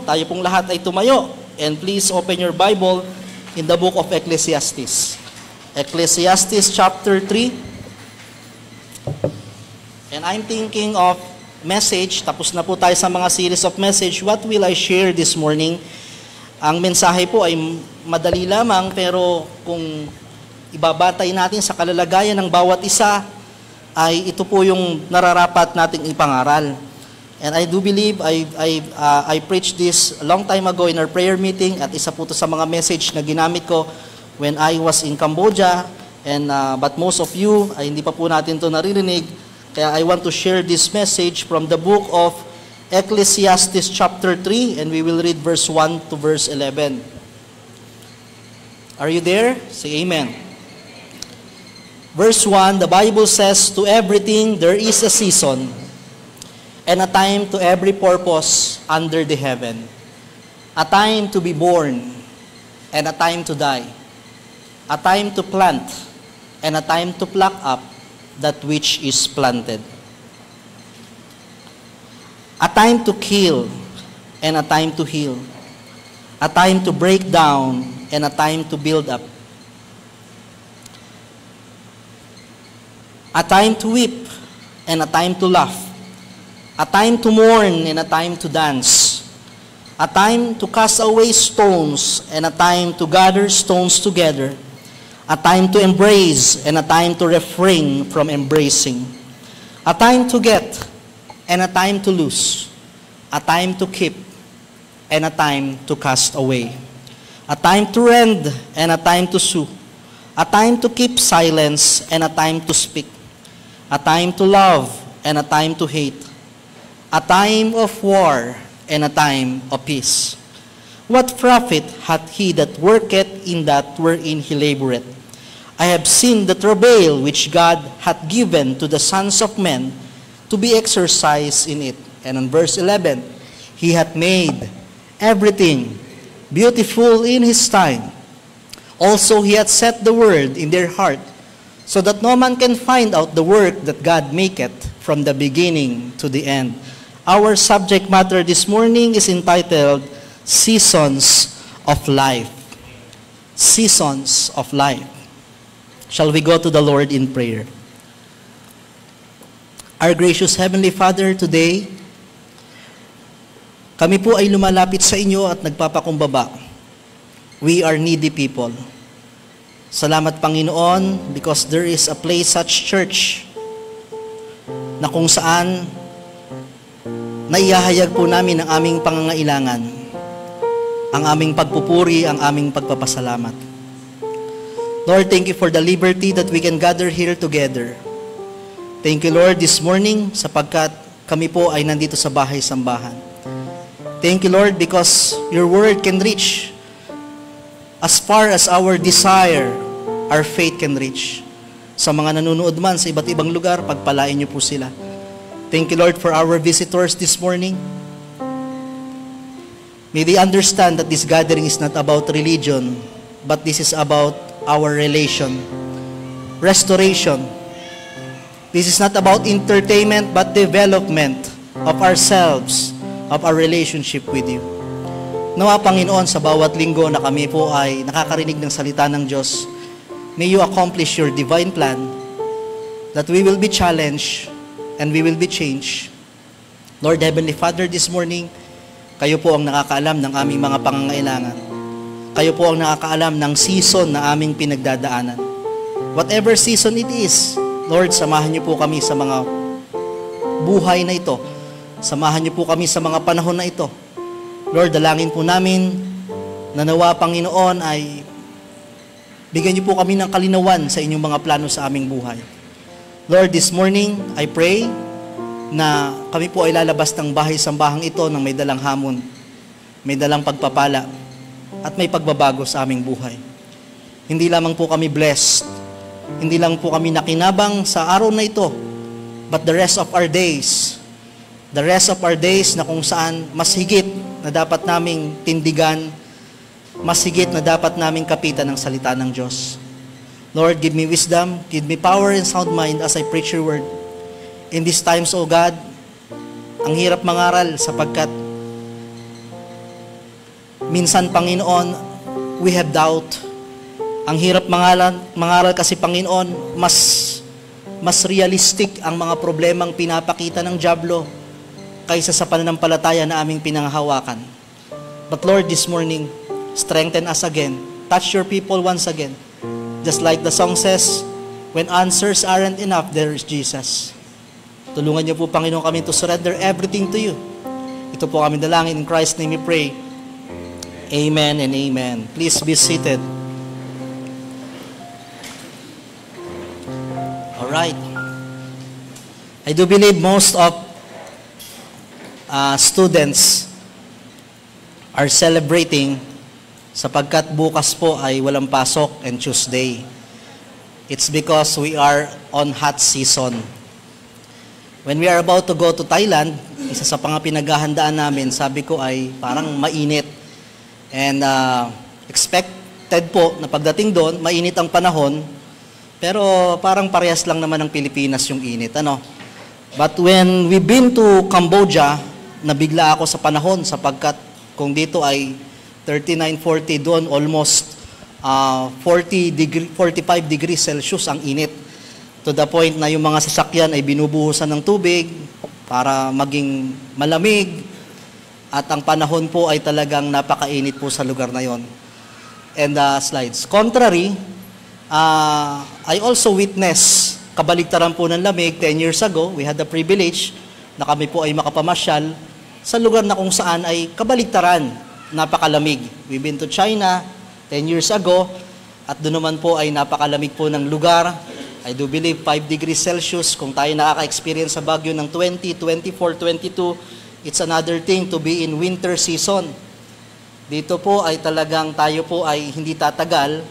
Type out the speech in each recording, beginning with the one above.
Tayo pong lahat ay tumayo. And please open your Bible in the book of Ecclesiastes. Ecclesiastes chapter 3. And I'm thinking of message. Tapos na po tayo sa mga series of message. What will I share this morning? Ang mensahe po ay madali lamang, pero kung ibabatay natin sa kalalagayan ng bawat isa, ay ito po yung nararapat nating ipangaral. And I do believe I preached this a long time ago in our prayer meeting, at isa po ito sa mga message na ginamit ko when I was in Cambodia. And but most of you ay hindi pa po natin ito naririnig. Kaya I want to share this message from the book of Ecclesiastes chapter 3, and we will read verse 1 to verse 11. Are you there? Say amen. Verse 1, the Bible says, "To everything there is a season, and a time to every purpose under the heaven. A time to be born, and a time to die. A time to plant, and a time to pluck up that which is planted. A time to kill, and a time to heal. A time to break down, and a time to build up. A time to weep, and a time to laugh. A time to mourn, and a time to dance. A time to cast away stones, and a time to gather stones together. A time to embrace, and a time to refrain from embracing. A time to get, and a time to lose. A time to keep, and a time to cast away. A time to rend, and a time to sue. A time to keep silence, and a time to speak. A time to love, and a time to hate. A time of war, and a time of peace. What profit hath he that worketh in that wherein he laboureth? I have seen the travail which God hath given to the sons of men to be exercised in it." And on verse 11, "He hath made everything beautiful in his time. Also he hath set the word in their heart, so that no man can find out the work that God maketh from the beginning to the end." Our subject matter this morning is entitled Seasons of Life. Seasons of Life. Shall we go to the Lord in prayer? Our gracious Heavenly Father, today, kami po ay lumalapit sa inyo at nagpapakumbaba. We are needy people. Salamat, Panginoon, because there is a place such church na kung saan naihahayag po namin ang aming pangangailangan, ang aming pagpupuri, ang aming pagpapasalamat. Lord, thank you for the liberty that we can gather here together. Thank you, Lord, this morning sapagkat kami po ay nandito sa bahay-sambahan. Thank you, Lord, because your word can reach as far as our desire, our faith can reach. Sa mga nanonood man sa iba't ibang lugar, pagpalain niyo po sila. Thank you, Lord, for our visitors this morning. May they understand that this gathering is not about religion, but this is about our relation, restoration. This is not about entertainment, but development of ourselves, of our relationship with you. Nawa, Panginoon, sa bawat linggo na kami po ay nakakarinig ng salita ng Diyos, may you accomplish your divine plan, that we will be challenged and we will be changed. Lord Heavenly Father, this morning, kayo po ang nakakaalam ng aming mga pangangailangan. Kayo po ang nakakaalam ng season na aming pinagdadaanan. Whatever season it is, Lord, samahan niyo po kami sa mga buhay na ito. Samahan niyo po kami sa mga panahon na ito. Lord, dalangin po namin na nawa, Panginoon, ay bigyan niyo po kami ng kalinawan sa inyong mga plano sa aming buhay. Lord, this morning, I pray na kami po ay lalabas ng bahay-sambahang ito ng may dalang hamon, may dalang pagpapala, at may pagbabago sa aming buhay. Hindi lamang po kami blessed, hindi lang po kami nakinabang sa araw na ito, but the rest of our days na kung saan mas higit na dapat naming tindigan, mas higit na dapat naming kapitan ng salita ng Diyos. Lord, give me wisdom, give me power and sound mind as I preach your word. In these times, O God, ang hirap mangaral sapagkat Minsan, Panginoon, we have doubt. Ang hirap mangaral kasi, Panginoon, mas realistic ang mga problemang pinapakita ng dyablo kaysa sa pananampalataya na aming pinanghahawakan. But Lord, this morning, strengthen us again. Touch your people once again. Just like the song says, when answers aren't enough, there is Jesus. Tulungan niyo po, Panginoon, kami to surrender everything to you. Ito po kami dalangin. In Christ's name we pray. Amen and amen. Please be seated. Alright. I do believe most of students are celebrating sapagkat bukas po ay walang pasok and Tuesday. It's because we are on hot season. When we are about to go to Thailand, isa sa mga pinaghahandaan namin, sabi ko ay parang mainit. And expected po na pagdating doon, mainit ang panahon, pero parang parehas lang naman ng Pilipinas yung init. Ano? But when we've been to Cambodia, nabigla ako sa panahon sapagkat kung dito ay 39, 40, doon almost 45 degrees Celsius ang init. To the point na yung mga sasakyan ay binubuhusan ng tubig para maging malamig. At ang panahon po ay talagang napakainit po sa lugar na yon. And slides. Contrary, I also witnessed kabaligtaran po ng lamig 10 years ago. We had the privilege na kami po ay makapamasyal sa lugar na kung saan ay kabaligtaran, napakalamig. We've been to China 10 years ago at doon naman po ay napakalamig po ng lugar. I do believe 5 degrees Celsius. Kung tayo nakaka-experience sa Baguio ng 20, 24, 22, it's another thing to be in winter season. Dito po ay talagang tayo po ay hindi tatagal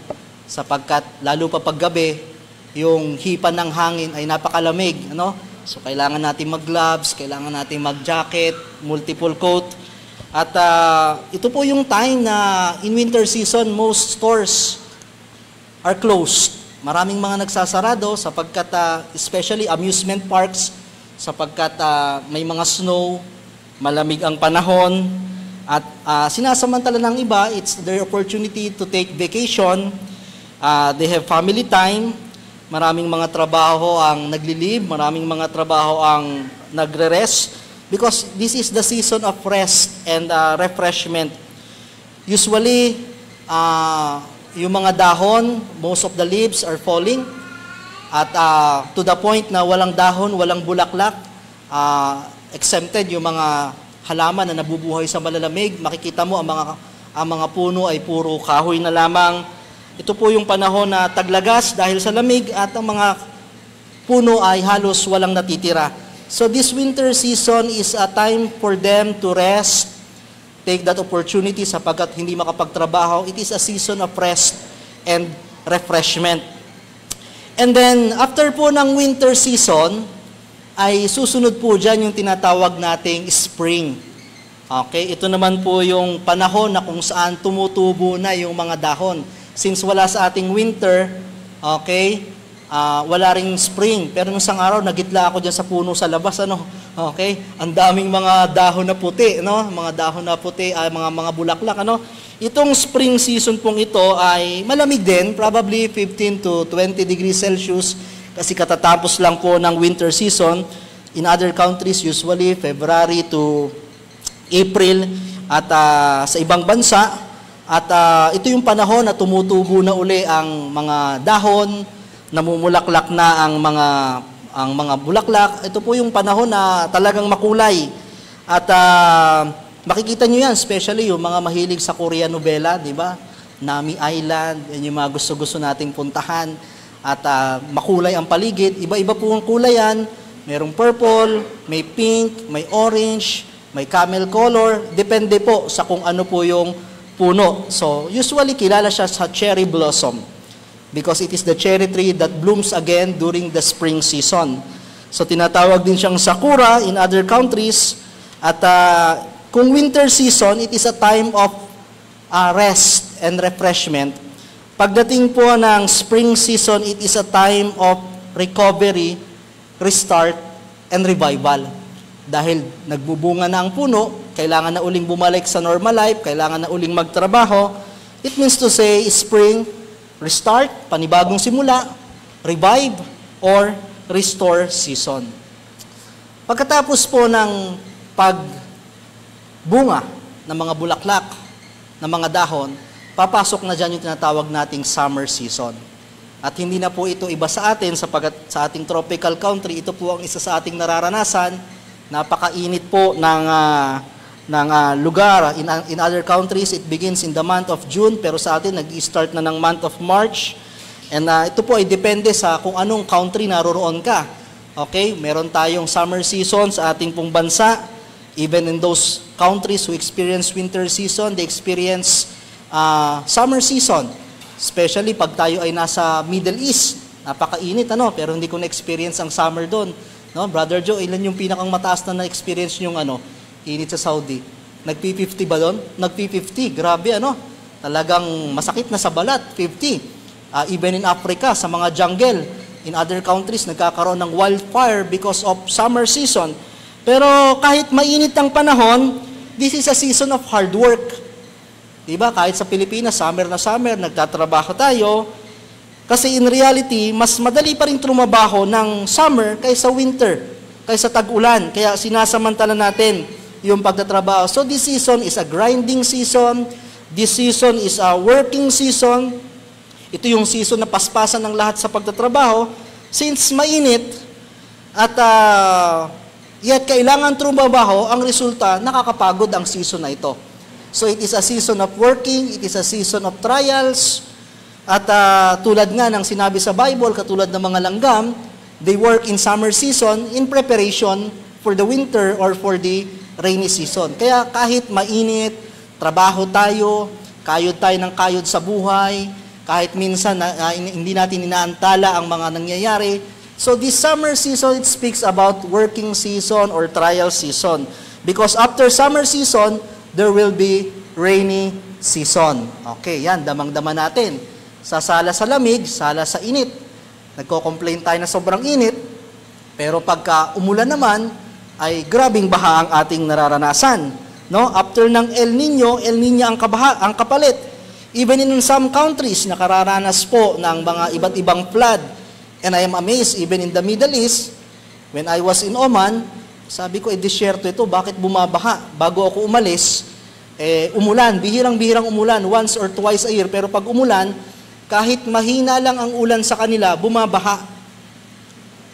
sapagkat lalo pa paggabi, yung hipan ng hangin ay napakalamig. Ano? So kailangan natin mag-gloves, kailangan natin mag-jacket, multiple coat. At ito po yung time na in winter season, most stores are closed. Maraming mga nagsasarado sapagkat especially amusement parks sapagkat may mga snow, malamig ang panahon at sinasamantala ng iba, it's their opportunity to take vacation. They have family time. Maraming mga trabaho ang nagli-leave, maraming mga trabaho ang nagre-rest because this is the season of rest and refreshment. Usually, yung mga dahon, most of the leaves are falling at to the point na walang dahon, walang bulaklak, exempted yung mga halaman na nabubuhay sa malalamig. Makikita mo ang mga puno ay puro kahoy na lamang. Ito po yung panahon na taglagas dahil sa lamig at ang mga puno ay halos walang natitira. So this winter season is a time for them to rest. Take that opportunity sapagkat hindi makapagtrabaho. It is a season of rest and refreshment. And then, after po ng winter season, ay susunod po dyan yung tinatawag nating spring. Okay? Ito naman po yung panahon na kung saan tumutubo na yung mga dahon. Since wala sa ating winter, okay, wala ring spring. Pero nung isang araw, nagitla ako dyan sa puno sa labas, ano? Okay? Ang daming mga dahon na puti, no? Mga dahon na puti, mga bulaklak, ano? Itong spring season pong ito ay malamig din, probably 15 to 20 degrees Celsius kasi katatapos lang po ng winter season. In other countries, usually February to April at sa ibang bansa. At ito yung panahon na tumutubo na uli ang mga dahon, namumulaklak na ang mga bulaklak. Ito po yung panahon na talagang makulay. At makikita nyo yan, especially yung mga mahilig sa Korean novela, di ba? Nami Island, yan yung mga gusto-gusto nating puntahan. At makulay ang paligid. Iba-iba po ang kulay yan. Merong purple, may pink, may orange, may camel color. Depende po sa kung ano po yung puno. So, usually kilala siya sa cherry blossom because it is the cherry tree that blooms again during the spring season. So, tinatawag din siyang sakura in other countries. At kung winter season, it is a time of rest and refreshment. Pagdating po ng spring season, it is a time of recovery, restart, and revival. Dahil nagbubunga na ang puno, kailangan na uling bumalik sa normal life, kailangan na uling magtrabaho. It means to say, spring, restart, panibagong simula, revive, or restore season. Pagkatapos po ng pagbunga ng mga bulaklak, ng mga dahon, papasok na dyan yung tinatawag nating summer season. At hindi na po ito iba sa atin sapagkat sa ating tropical country, ito po ang isa sa ating nararanasan. Napakainit po ng lugar. In other countries, it begins in the month of June, pero sa atin, nag-start na ng month of March. And ito po ay depende sa kung anong country naroroon ka. Okay? Meron tayong summer season sa ating pong bansa. Even in those countries who experience winter season, they experience summer season. Especially pag tayo ay nasa Middle East. Napakainit, pero hindi ko na-experience ang summer doon. No? Brother Joe, ilan yung pinakang mataas na na-experience yung init sa Saudi? Nag-P50 ba doon? Nag-P50. Grabe, Talagang masakit na sa balat, 50. Even in Africa, sa mga jungle, in other countries, nagkakaroon ng wildfire because of summer season. Pero kahit mainit ang panahon, this is a season of hard work. Diba? Kahit sa Pilipinas, summer na summer, nagtatrabaho tayo. Kasi in reality, mas madali pa rin trumabaho ng summer kaysa winter, kaysa tag-ulan. Kaya sinasamantala natin yung pagtatrabaho. So this season is a grinding season. This season is a working season. Ito yung season na paspasan ng lahat sa pagtatrabaho. Since mainit at yet kailangan trumabaho, ang resulta, nakakapagod ang season na ito. So it is a season of working, it is a season of trials, at tulad nga ng sinabi sa Bible, katulad ng mga langgam, they work in summer season in preparation for the winter or for the rainy season. Kaya kahit mainit, trabaho tayo, kayod tayo ng kayod sa buhay, kahit minsan hindi natin inaantala ang mga nangyayari. So this summer season, it speaks about working season or trial season. Because after summer season, there will be rainy season. Okay, yan, damang-dama natin. Sasala sa lamig, sala sa init. Nagko-complain tayo na sobrang init, pero pagka umulan naman, ay grabing baha ang ating nararanasan. No? After ng El Nino ang kapalit. Even in some countries, nakararanas po ng mga iba't ibang flood. And I am amazed, even in the Middle East, when I was in Oman, sabi ko, disyerto ito, bakit bumabaha? Bago ako umalis, umulan, bihirang-bihirang umulan, once or twice a year. Pero pag umulan, kahit mahina lang ang ulan sa kanila, bumabaha.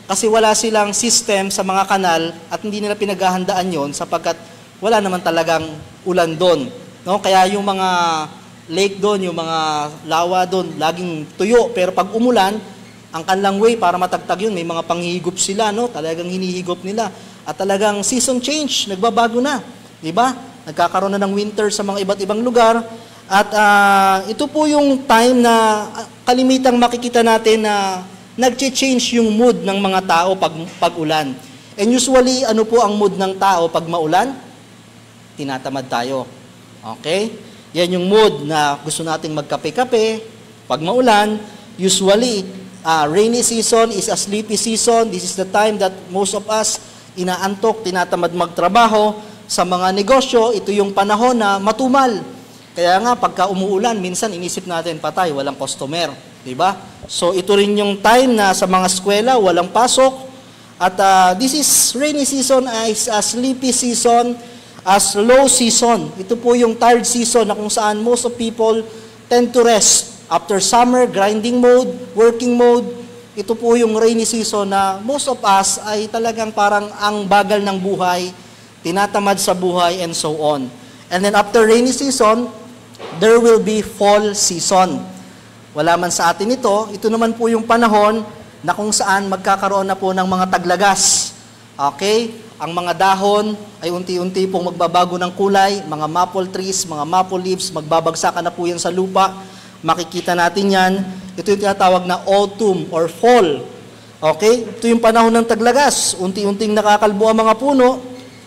Kasi wala silang system sa mga kanal at hindi nila pinaghahandaan yon sapagkat wala naman talagang ulan doon. No? Kaya yung mga lake doon, yung mga lawa doon, laging tuyo. Pero pag umulan, ang kanilang way para matagtag yun, may mga panghihigop sila, no? Talagang hinihigop nila. At talagang season change, nagbabago na. Diba? Nagkakaroon na ng winter sa mga iba't ibang lugar. At ito po yung time na kalimitang makikita natin na nag-change yung mood ng mga tao pag ulan. And usually, ano po ang mood ng tao pag maulan? Tinatamad tayo. Okay? Yan yung mood na gusto nating magkape-kape. Pag maulan, usually, rainy season is a sleepy season. This is the time that most of us inaantok, tinatamad magtrabaho. Sa mga negosyo, ito yung panahon na matumal. Kaya nga, pagka umuulan, minsan inisip natin, patay, walang customer. Diba? So, ito rin yung time na sa mga eskwela, walang pasok. At this is rainy season, is a sleepy season, as low season. Ito po yung tired season na kung saan most of people tend to rest. After summer, grinding mode, working mode, ito po yung rainy season na most of us ay talagang parang ang bagal ng buhay, tinatamad sa buhay, and so on. And then after rainy season, there will be fall season. Wala man sa atin ito naman po yung panahon na kung saan magkakaroon na po ng mga taglagas. Okay? Ang mga dahon ay unti-unti pong magbabago ng kulay, mga maple trees, mga maple leaves, magbabagsakan na po yan sa lupa. Makikita natin yan. Ito yung tinatawag na autumn or fall. Okay? Ito yung panahon ng taglagas. Unti-unting nakakalbo ang mga puno,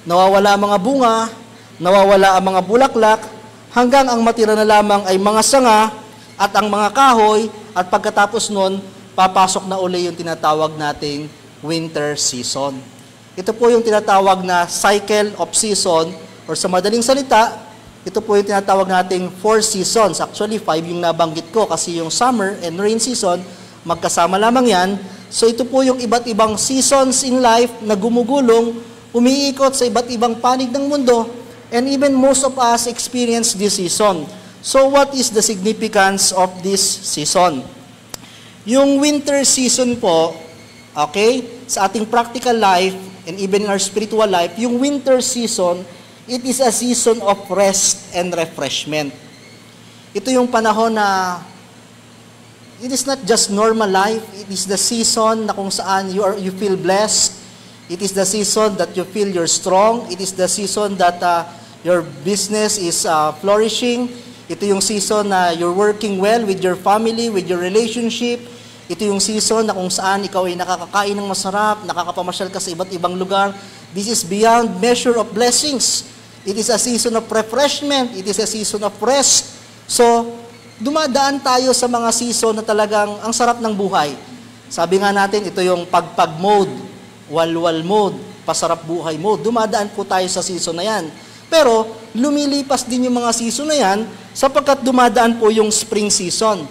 nawawala ang mga bunga, nawawala ang mga bulaklak, hanggang ang matira na lamang ay mga sanga at ang mga kahoy, at pagkatapos nun, papasok na uli yung tinatawag nating winter season. Ito po yung tinatawag na cycle of season or sa madaling salita, ito po yung tinatawag nating 4 seasons. Actually, 5 yung nabanggit ko kasi yung summer and rain season, magkasama lamang yan. So ito po yung iba't ibang seasons in life na gumugulong, umiikot sa iba't ibang panig ng mundo, and even most of us experience this season. So what is the significance of this season? Yung winter season po, okay, sa ating practical life and even in our spiritual life, yung winter season, it is a season of rest and refreshment. Ito yung panahon na it is not just normal life, it is the season na kung saan you feel blessed. It is the season that you feel you're strong. It is the season that your business is flourishing. Ito yung season na you're working well with your family, with your relationship. Ito yung season na kung saan ikaw ay nakakakain ng masarap, nakakapamasyal ka sa iba't ibang lugar. This is beyond measure of blessings. It is a season of refreshment. It is a season of rest. So, dumadaan tayo sa mga season na talagang ang sarap ng buhay. Sabi nga natin, ito yung pagpag mode, walwal mode, pasarap buhay mode. Dumadaan po tayo sa season na yan. Pero, lumilipas din yung mga season na yan sapagkat dumadaan po yung spring season.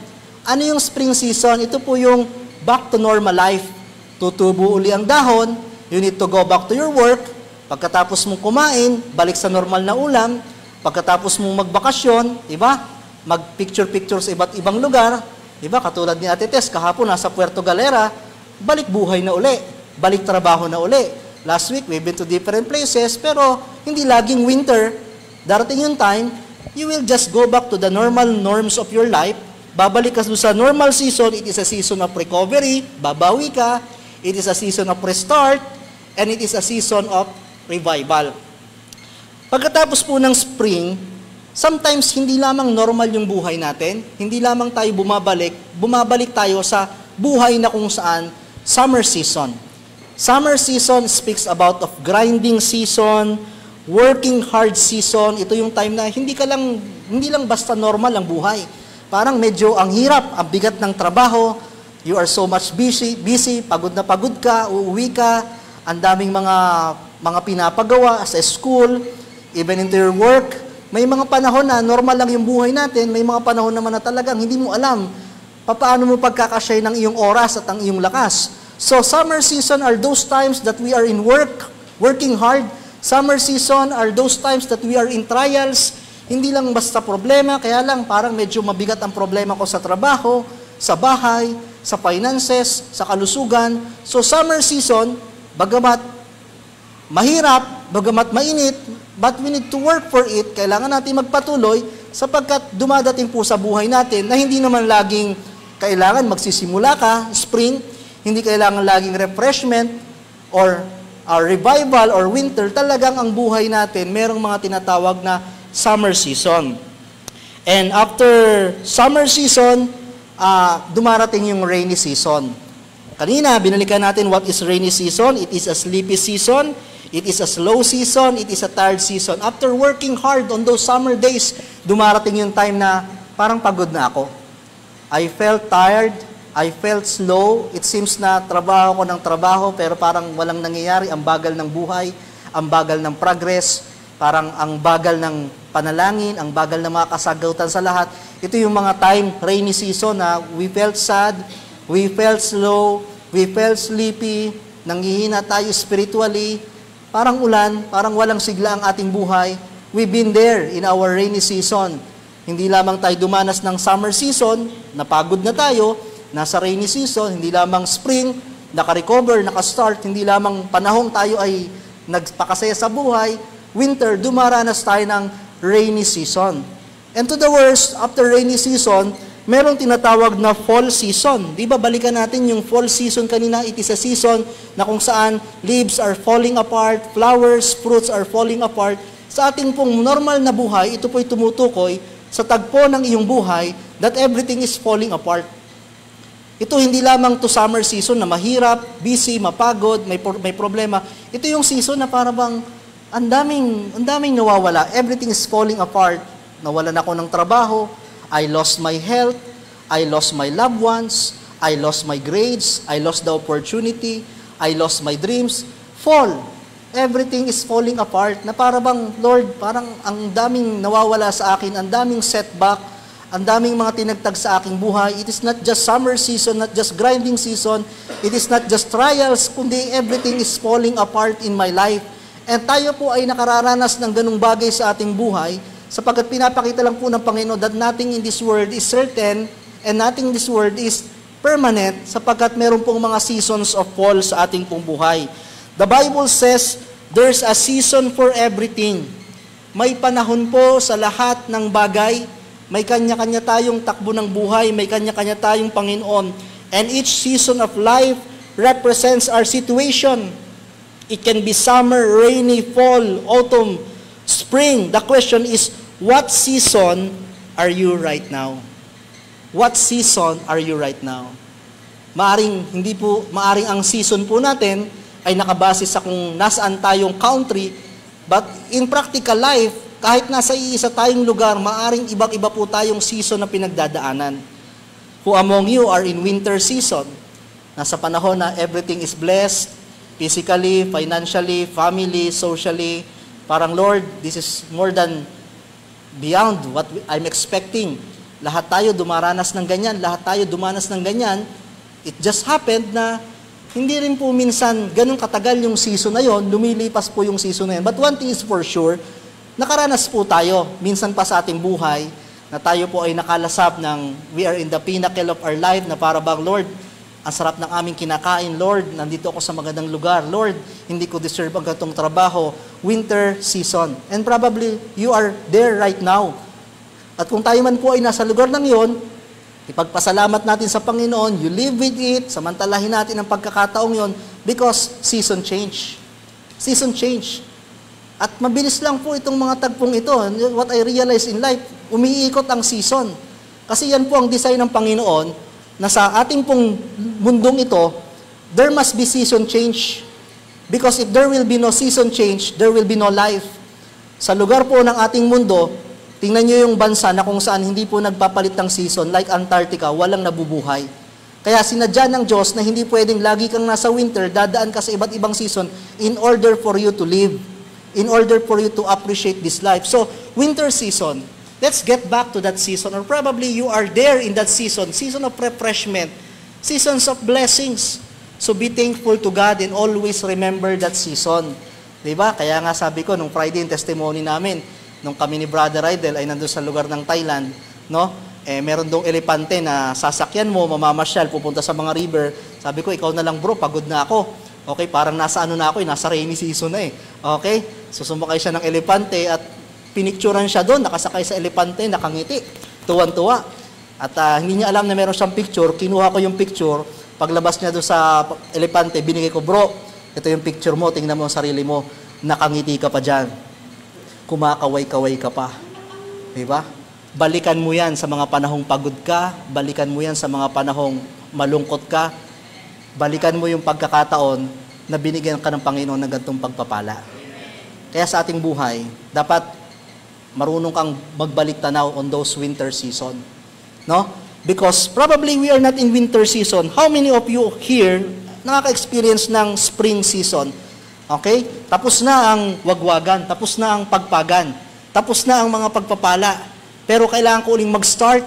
Ano yung spring season? Ito po yung back to normal life. Tutubo uli ang dahon, you need to go back to your work. Pagkatapos mong kumain, balik sa normal na ulam. Pagkatapos mong magbakasyon, diba? Mag-picture-picture sa iba't ibang lugar. Diba? Katulad ni Ate Tess, kahapon nasa Puerto Galera, balik buhay na uli. Balik trabaho na uli. Last week, we've been to different places, pero hindi laging winter. Darating yung time, you will just go back to the normal norms of your life. Babalik ka sa normal season, it is a season of recovery, babawi ka. It is a season of restart, and it is a season of revival. Pagkatapos po ng spring, sometimes hindi lamang normal yung buhay natin, hindi lamang tayo bumabalik tayo sa buhay na kung saan summer season. Summer season speaks about of grinding season, working hard season. Ito yung time na hindi lang basta normal ang buhay. Parang medyo ang hirap, ang bigat ng trabaho, you are so much busy, pagod na pagod ka, uuwi ka, ang daming mga pinapagawa sa school, even into your work. May mga panahon na normal lang yung buhay natin, may mga panahon naman na talagang hindi mo alam paano mo pagkakasya ng iyong oras at ang iyong lakas. So summer season are those times that we are in working hard. Summer season are those times that we are in trials. Hindi lang basta problema, kaya lang parang medyo mabigat ang problema ko sa trabaho, sa bahay, sa finances, sa kalusugan. So summer season, bagamat mahirap, bagamat mainit, but we need to work for it. Kailangan natin magpatuloy sapagkat dumadating po sa buhay natin na hindi naman laging kailangan magsisimula ka, spring, hindi kailangan laging refreshment or revival or winter. Talagang ang buhay natin, merong mga tinatawag na summer season. And after summer season, dumarating yung rainy season. Kanina, binalikan natin what is rainy season. It is a sleepy season. It is a slow season. It is a tired season. After working hard on those summer days, dumarating yung time na parang pagod na ako. I felt tired. I felt slow. It seems na trabaho ko ng trabaho pero parang walang nangyayari. Ang bagal ng buhay, ang bagal ng progress, parang ang bagal ng panalangin, ang bagal ng mga kasagutan sa lahat. Ito yung mga time, rainy season na we felt sad, we felt slow, we felt sleepy, nanghihina tayo spiritually, parang ulan, parang walang sigla ang ating buhay. We've been there in our rainy season. Hindi lamang tayo dumanas ng summer season, napagod na tayo, nasa rainy season, hindi lamang spring, naka-recover, naka-start, hindi lamang panahong tayo ay nagpakasaya sa buhay, winter, dumaranas tayo ng rainy season. And to the worst, after rainy season, merong tinatawag na fall season. Di ba balikan natin yung fall season kanina? It is a season na kung saan leaves are falling apart, flowers, fruits are falling apart. Sa ating pong normal na buhay, ito po'y tumutukoy sa tagpo ng iyong buhay that everything is falling apart. Ito hindi lamang to summer season na mahirap, busy, mapagod, may problema. Ito yung season na para bang ang daming nawawala. Everything is falling apart. Nawalan ako ng trabaho. I lost my health. I lost my loved ones. I lost my grades. I lost the opportunity. I lost my dreams. Fall. everything is falling apart, na para bang, Lord, parang ang daming nawawala sa akin, ang daming setback, ang daming mga tinagtag sa aking buhay. It is not just summer season, not just grinding season, it is not just trials, kundi everything is falling apart in my life. And tayo po ay nakararanas ng ganung bagay sa ating buhay, sapagkat pinapakita lang po ng Panginoon that nothing in this world is certain, and nothing in this world is permanent, sapagkat meron pong mga seasons of fall sa ating pong buhay. The Bible says, there's a season for everything. May panahon po sa lahat ng bagay. May kanya-kanya tayong takbo ng buhay. May kanya-kanya tayong Panginoon. And each season of life represents our situation. It can be summer, rainy, fall, autumn, spring. The question is, what season are you right now? What season are you right now? Maaring ang season po natin ay nakabase sa kung nasaan tayong country, but in practical life, kahit nasa iisa tayong lugar, maaring iba-iba po tayong season na pinagdadaanan. Who among you are in winter season? Nasa panahon na everything is blessed, physically, financially, family, socially. Parang, Lord, this is more than beyond what I'm expecting. Lahat tayo dumaranas ng ganyan, lahat tayo dumanas ng ganyan. It just happened na hindi rin po minsan ganun katagal yung season na yon, lumilipas po yung season na yun. But one thing is for sure, nakaranas po tayo, minsan pa sa ating buhay, na tayo po ay nakalasap ng we are in the pinnacle of our life, na para bang, Lord, ang sarap ng aming kinakain, Lord, nandito ako sa magandang lugar, Lord, hindi ko deserve ang ganitong trabaho, winter season. And probably, you are there right now. At kung tayo man po ay nasa lugar ng yon, ipagpasalamat natin sa Panginoon, you live with it, samantalahin natin ang pagkakataong yon because season change. Season change. At mabilis lang po itong mga tagpong ito. What I realize in life, umiikot ang season. Kasi yan po ang design ng Panginoon na sa ating pong mundong ito, there must be season change. Because if there will be no season change, there will be no life. Sa lugar po ng ating mundo, tingnan nyo yung bansa na kung saan hindi po nagpapalit ng season, like Antarctica, walang nabubuhay. Kaya sinadya ng Diyos na hindi pwedeng lagi kang nasa winter, dadaan ka sa iba't ibang season in order for you to live, in order for you to appreciate this life. So, winter season, let's get back to that season, or probably you are there in that season of refreshment, seasons of blessings. So, be thankful to God and always remember that season. Diba? Kaya nga sabi ko, nung Friday yung testimony namin, nung kami ni Brother Rydel ay nandun sa lugar ng Thailand, no? Meron dong elepante na sasakyan mo, mamamasyal, pupunta sa mga river. Sabi ko, ikaw na lang bro, pagod na ako. Okay, parang nasa ano na ako, nasa rainy season na eh. Okay, so sumakay siya ng elepante at pinicturan siya doon, nakasakay sa elepante, nakangiti, tuwan-tuwa. At hindi niya alam na meron siyang picture, kinuha ko yung picture, paglabas niya doon sa elepante, binigay ko, bro, ito yung picture mo, tingnan mo ang sarili mo, nakangiti ka pa dyan. Kumakaway-kaway ka pa. Diba? Balikan mo yan sa mga panahong pagod ka, balikan mo yan sa mga panahong malungkot ka, balikan mo yung pagkakataon na binigyan ka ng Panginoon ng ganitong pagpapala. Kaya sa ating buhay, dapat marunong kang magbalik tanaw on those winter season. No? Because probably we are not in winter season. How many of you here nakaka-experience ng spring season? Okay? Tapos na ang wagwagan, tapos na ang pagpagan, tapos na ang mga pagpapala. Pero kailangan ko uling mag-start.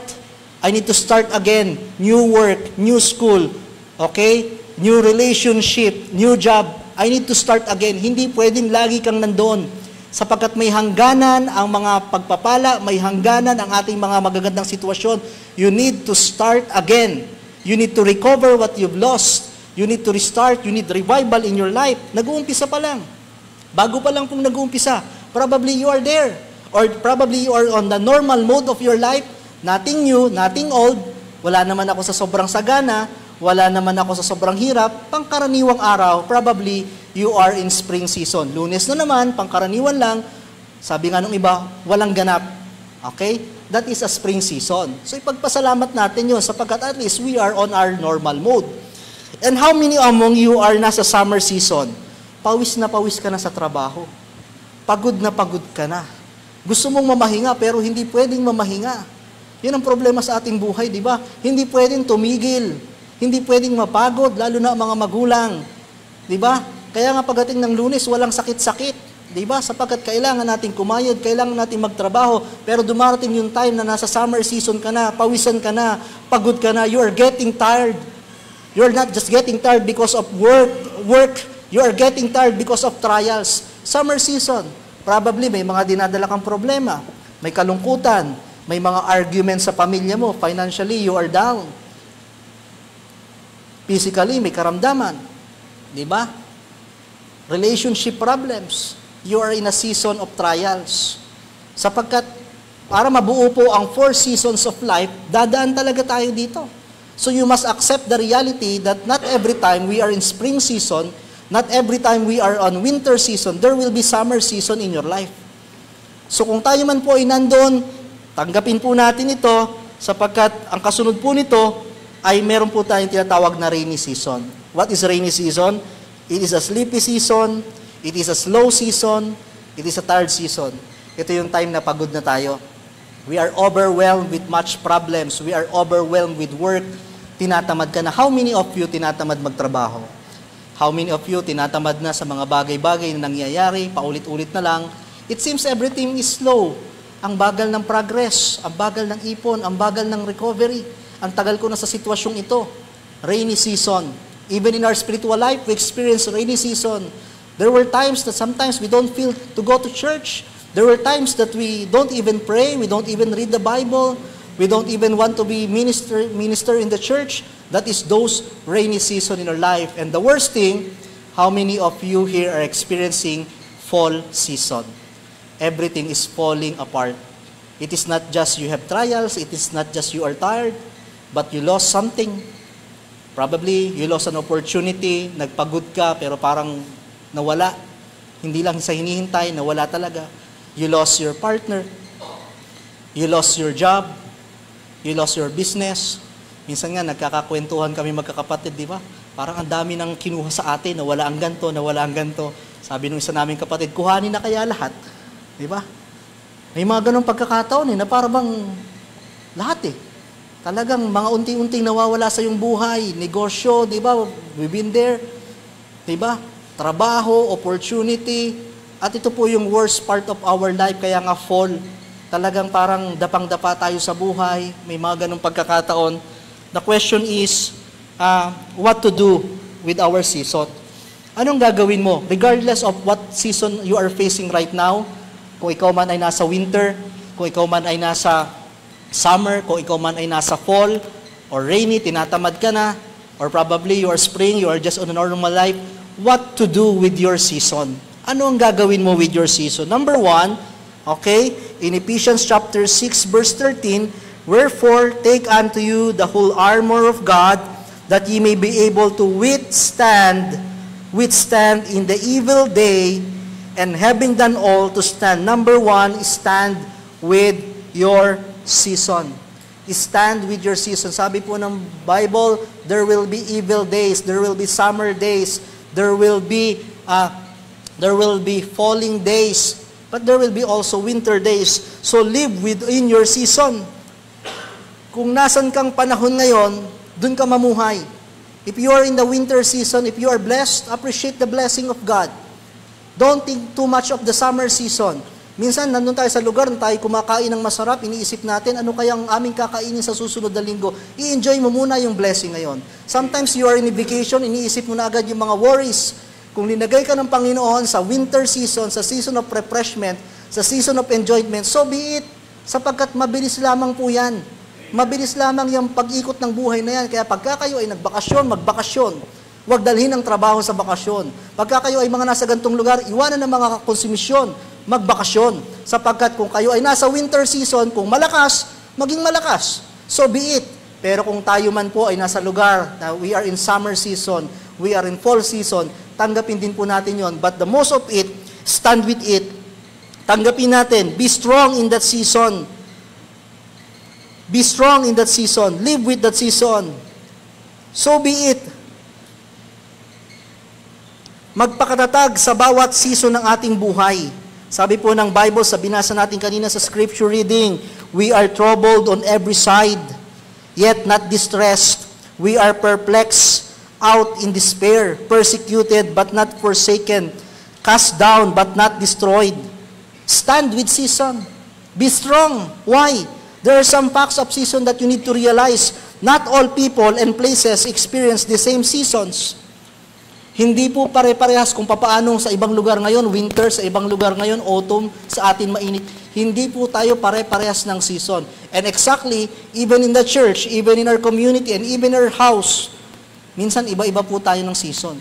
I need to start again. New work, new school, okay? New relationship, new job. I need to start again. Hindi pwedeng lagi kang nandoon. Sapagkat may hangganan ang mga pagpapala, may hangganan ang ating mga magagandang sitwasyon. You need to start again. You need to recover what you've lost. You need to restart, you need revival in your life. Nag-uumpisa pa lang. Bago pa lang pong nag-uumpisa. Probably you are there. Or probably you are on the normal mode of your life. Nothing new, nothing old. Wala naman ako sa sobrang sagana. Wala naman ako sa sobrang hirap. Pangkaraniwang araw, probably you are in spring season. Lunes na naman, pangkaraniwan lang. Sabi nga nung iba, walang ganap. Okay? That is a spring season. So ipagpasalamat natin yun sapagkat at least we are on our normal mode. And how many among you are nasa summer season? Pawis na pawis ka na sa trabaho. Pagod na pagod ka na. Gusto mong mamahinga pero hindi pwedeng mamahinga. Yan ang problema sa ating buhay, di ba? Hindi pwedeng tumigil. Hindi pwedeng mapagod, lalo na ang mga magulang. Di ba? Kaya nga pagdating ng Lunes, walang sakit-sakit. Diba? Sapagkat kailangan natin kumayod, kailangan natin magtrabaho, pero dumarating yung time na nasa summer season ka na, pawisan ka na, pagod ka na, you are getting tired. You are not just getting tired because of work, you are getting tired because of trials. Summer season, probably may mga dinadala kang problema, may kalungkutan, may mga arguments sa pamilya mo, financially you are down. Physically, may karamdaman. Diba? Relationship problems. You are in a season of trials. Sapagkat para mabuo po ang 4 seasons of life, dadaan talaga tayo dito. So you must accept the reality that not every time we are in spring season, not every time we are on winter season, there will be summer season in your life. So kung tayo man po ay nandun, tanggapin po natin ito, sapagkat ang kasunod po nito ay meron po tayong tinatawag na rainy season. What is rainy season? It is a sleepy season, it is a slow season, it is a tired season. Ito yung time na pagod na tayo. We are overwhelmed with much problems. We are overwhelmed with work. Tinatamad ka na. How many of you tinatamad magtrabaho? How many of you tinatamad na sa mga bagay-bagay na nangyayari, paulit-ulit na lang? It seems everything is slow. Ang bagal ng progress, ang bagal ng ipon, ang bagal ng recovery. Ang tagal ko na sa sitwasyong ito. Rainy season. Even in our spiritual life, we experience rainy season. There were times that sometimes we don't feel to go to church. There were times that we don't even pray, we don't even read the Bible, we don't even want to be minister in the church. That is those rainy season in our life. And the worst thing, how many of you here are experiencing fall season? Everything is falling apart. It is not just you have trials, it is not just you are tired, but you lost something. Probably, you lost an opportunity, nagpagod ka, pero parang nawala. Hindi lang sa hinihintay, nawala talaga. You lost your partner. You lost your job. You lost your business. Minsan nga, nagkakakwentuhan kami magkakapatid, di ba? Parang ang dami nang kinuha sa atin, nawala ang ganto, nawala ang ganto. Sabi nung isa naming kapatid, kuhanin na kaya lahat. Di ba? May mga ganong pagkakataon na para bang lahat Talagang mga unti-unting nawawala sa iyong buhay, negosyo, di ba? We've been there. Di ba? Trabaho, opportunity. At ito po yung worst part of our life, kaya nga fall. Talagang parang dapang-dapa tayo sa buhay. May mga ganong pagkakataon. The question is, what to do with our season? Anong gagawin mo? Regardless of what season you are facing right now, kung ikaw man ay nasa winter, kung ikaw man ay nasa summer, kung ikaw man ay nasa fall, or rainy, tinatamad ka na, or probably you are spring, you are just on a normal life, what to do with your season? Ano ang gagawin mo with your season? Number 1, okay, in Ephesians chapter 6, verse 13, wherefore take unto you the whole armor of God, that ye may be able to withstand in the evil day, and having done all, to stand. Number 1, stand with your season. Stand with your season. Sabi po ng Bible, there will be evil days, there will be summer days, there will be falling days, but there will be also winter days. So live within your season. Kung nasan kang panahon ngayon, dun ka mamuhay. If you are in the winter season, if you are blessed, appreciate the blessing of God. Don't think too much of the summer season. Minsan, nandun tayo sa lugar, tayo kumakain ng masarap, iniisip natin, ano kayang aming kakainin sa susunod na linggo? I-enjoy mo muna yung blessing ngayon. Sometimes you are in a vacation, iniisip mo na agad yung mga worries. Kung linagay ka ng Panginoon sa winter season, sa season of refreshment, sa season of enjoyment, so be it. Sapagkat mabilis lamang po yan. Mabilis lamang yung pag-ikot ng buhay na yan. Kaya pagka kayo ay nagbakasyon, magbakasyon. Huwag dalhin ang trabaho sa bakasyon. Pagka kayo ay mga nasa gantong lugar, iwanan ng mga konsumisyon, magbakasyon. Sapagkat kung kayo ay nasa winter season, kung malakas, maging malakas. So be it. Pero kung tayo man po ay nasa lugar na we are in summer season, we are in fall season, tanggapin din po natin yon. But the most of it, stand with it. Tanggapin natin. Be strong in that season. Be strong in that season. Live with that season. So be it. Magpakatatag sa bawat season ng ating buhay. Sabi po ng Bible, sa binasa natin kanina sa scripture reading, we are troubled on every side, yet not distressed. We are perplexed, out in despair, persecuted but not forsaken, cast down but not destroyed. Stand with season. Be strong. Why? There are some facts of season that you need to realize. Not all people and places experience the same seasons. Hindi po pare-parehas kung papaano sa ibang lugar ngayon, winter, sa ibang lugar ngayon, autumn, sa atin mainit. Hindi po tayo pare-parehas ng season. And exactly, even in the church, even in our community, and even our house, minsan iba-iba po tayo ng season.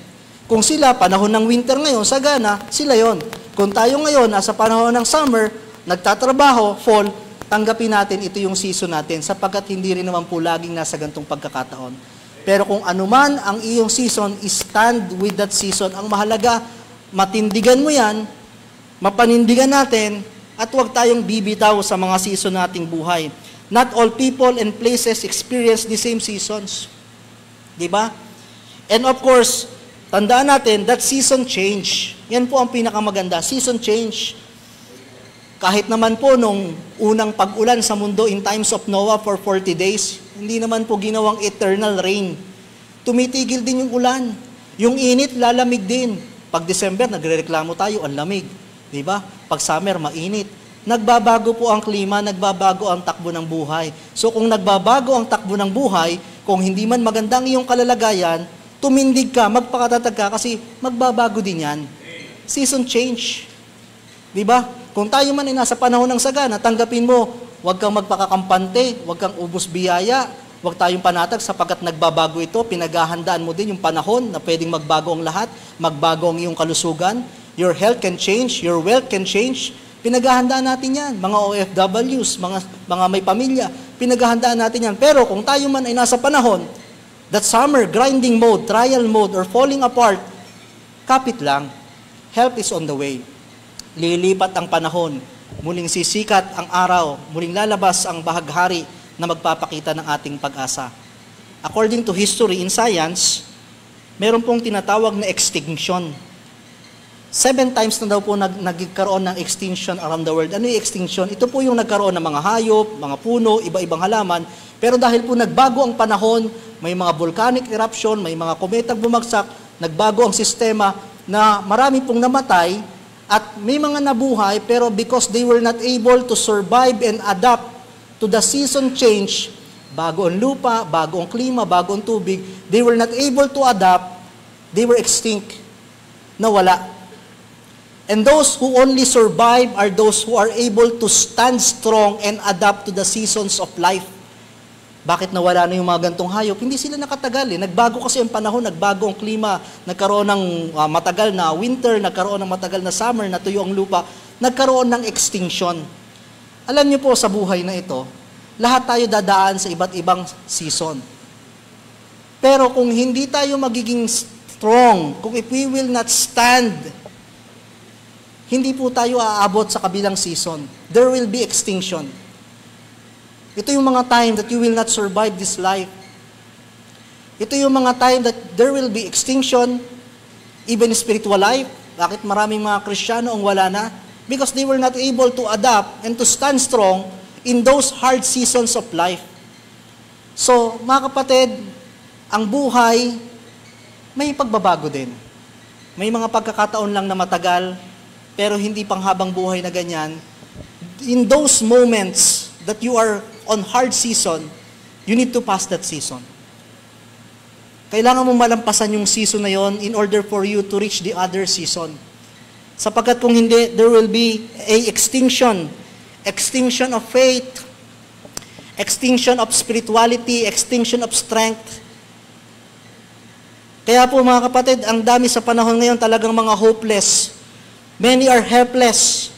Kung sila, panahon ng winter ngayon, sagana, sila yon. Kung tayo ngayon, nasa panahon ng summer, nagtatrabaho, fall, tanggapin natin, ito yung season natin, sapagkat hindi rin naman po laging nasa gantong pagkakataon. Pero kung anuman ang iyong season, stand with that season. Ang mahalaga, matindigan mo yan, mapanindigan natin, at huwag tayong bibitaw sa mga season nating buhay. Not all people and places experience the same seasons. Diba? And of course, tandaan natin that season change. Yan po ang pinakamaganda, season change. Kahit naman po nung unang pag-ulan sa mundo in times of Noah for 40 days, hindi naman po ginawang eternal rain. Tumitigil din yung ulan. Yung init, lalamig din. Pag December, nagrereklamo tayo, ang lamig. Diba? Pag summer, mainit. Nagbabago po ang klima, nagbabago ang takbo ng buhay. So kung nagbabago ang takbo ng buhay, kung hindi man magandang iyong kalalagayan, tumindig ka, magpakatatag ka, kasi magbabago din yan. Season change. Diba? Kung tayo man ay nasa panahon ng sagana, tanggapin mo, huwag kang magpakakampante, huwag kang ubos biyaya, huwag tayong panatag sapagkat nagbabago ito, pinaghahandaan mo din yung panahon na pwedeng magbago ang lahat, magbago ang iyong kalusugan, your health can change, your wealth can change, pinaghahandaan natin yan, mga OFWs, mga may pamilya, pinaghahandaan natin yan. Pero kung tayo man ay nasa panahon, that summer, grinding mode, trial mode, or falling apart, kapit lang, help is on the way. Lilipat ang panahon, muling sisikat ang araw, muling lalabas ang bahaghari na magpapakita ng ating pag-asa. According to history in science, meron pong tinatawag na extinction. 7 times na daw po nagkaroon ng extinction around the world. Ano yung extinction? Ito po yung nagkaroon ng mga hayop, mga puno, iba-ibang halaman, pero dahil po nagbago ang panahon, may mga volcanic eruption, may mga kometang bumagsak, nagbago ang sistema na marami pong namatay, at may mga nabuhay, pero because they were not able to survive and adapt to the season change, bago ang lupa, bago ang klima, bago ang tubig, they were not able to adapt, they were extinct, nawala. And those who only survive are those who are able to stand strong and adapt to the seasons of life. Bakit nawala na yung mga gantong hayop? Hindi sila nakatagal. Nagbago kasi ang panahon, nagbago ang klima, nagkaroon ng matagal na winter, nagkaroon ng matagal na summer, natuyo ang lupa, nagkaroon ng extinction. Alam niyo po sa buhay na ito, lahat tayo dadaan sa iba't ibang season. Pero kung hindi tayo magiging strong, kung if we will not stand, hindi po tayo aabot sa kabilang season. There will be extinction. Ito yung mga time that you will not survive this life. Ito yung mga time that there will be extinction, even spiritual life. Bakit maraming mga Kristiyano ang wala na? Because they were not able to adapt and to stand strong in those hard seasons of life. So, mga kapatid, ang buhay, may pagbabago din. May mga pagkakataon lang na matagal, pero hindi panghabang buhay na ganyan. In those moments that you are on hard season, you need to pass that season. Kailangan mo malampasan yung season na yon in order for you to reach the other season. Sapagkat kung hindi, there will be a extinction of faith, extinction of spirituality, extinction of strength. Kaya po mga kapatid, ang dami sa panahon ngayon talagang mga hopeless. Many are helpless.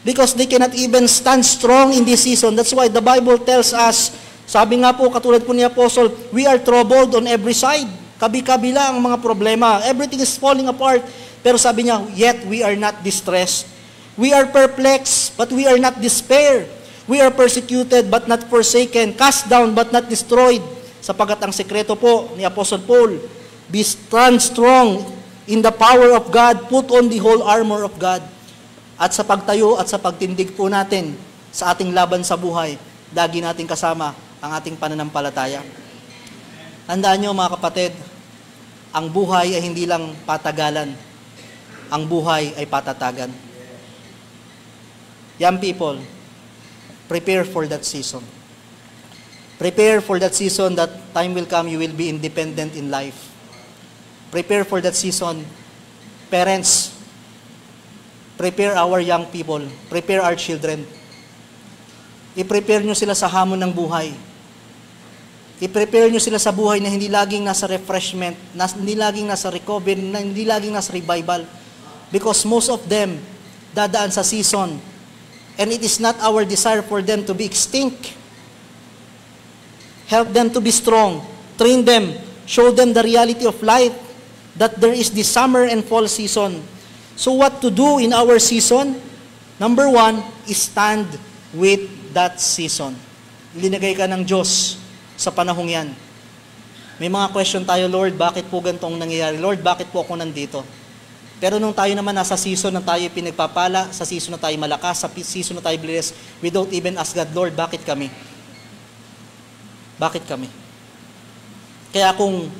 Because they cannot even stand strong in this season. That's why the Bible tells us, sabi nga po, katulad po ni Apostle, we are troubled on every side. Kabi-kabila ang mga problema. Everything is falling apart. Pero sabi niya, yet we are not distressed. We are perplexed, but we are not despair. We are persecuted, but not forsaken. Cast down, but not destroyed. Sapagat ang sekreto po ni Apostle Paul, be stand strong in the power of God. Put on the whole armor of God. At sa pagtayo at sa pagtindig po natin sa ating laban sa buhay, lagi natin kasama ang ating pananampalataya. Tandaan nyo mga kapatid, ang buhay ay hindi lang patagalan. Ang buhay ay patatagan. Young people, prepare for that season. Prepare for that season that time will come, you will be independent in life. Prepare for that season. Parents, prepare our young people. Prepare our children. I-prepare nyo sila sa hamon ng buhay. I-prepare nyo sila sa buhay na hindi laging nasa refreshment, hindi laging nasa recovery, hindi laging nasa revival. Because most of them dadaan sa season. And it is not our desire for them to be extinct. Help them to be strong. Train them. Show them the reality of life. That there is the summer and fall season. So what to do in our season? Number 1 is stand with that season. Linagay ka ng Diyos sa panahong yan. May mga question tayo, Lord, bakit po ganitong nangyayari? Lord, bakit po ako nandito? Pero nung tayo naman nasa season na tayo pinagpapala, sa season na tayo malakas, sa season na tayo blessed, we don't even ask God, Lord, bakit kami? Bakit kami? Kaya kung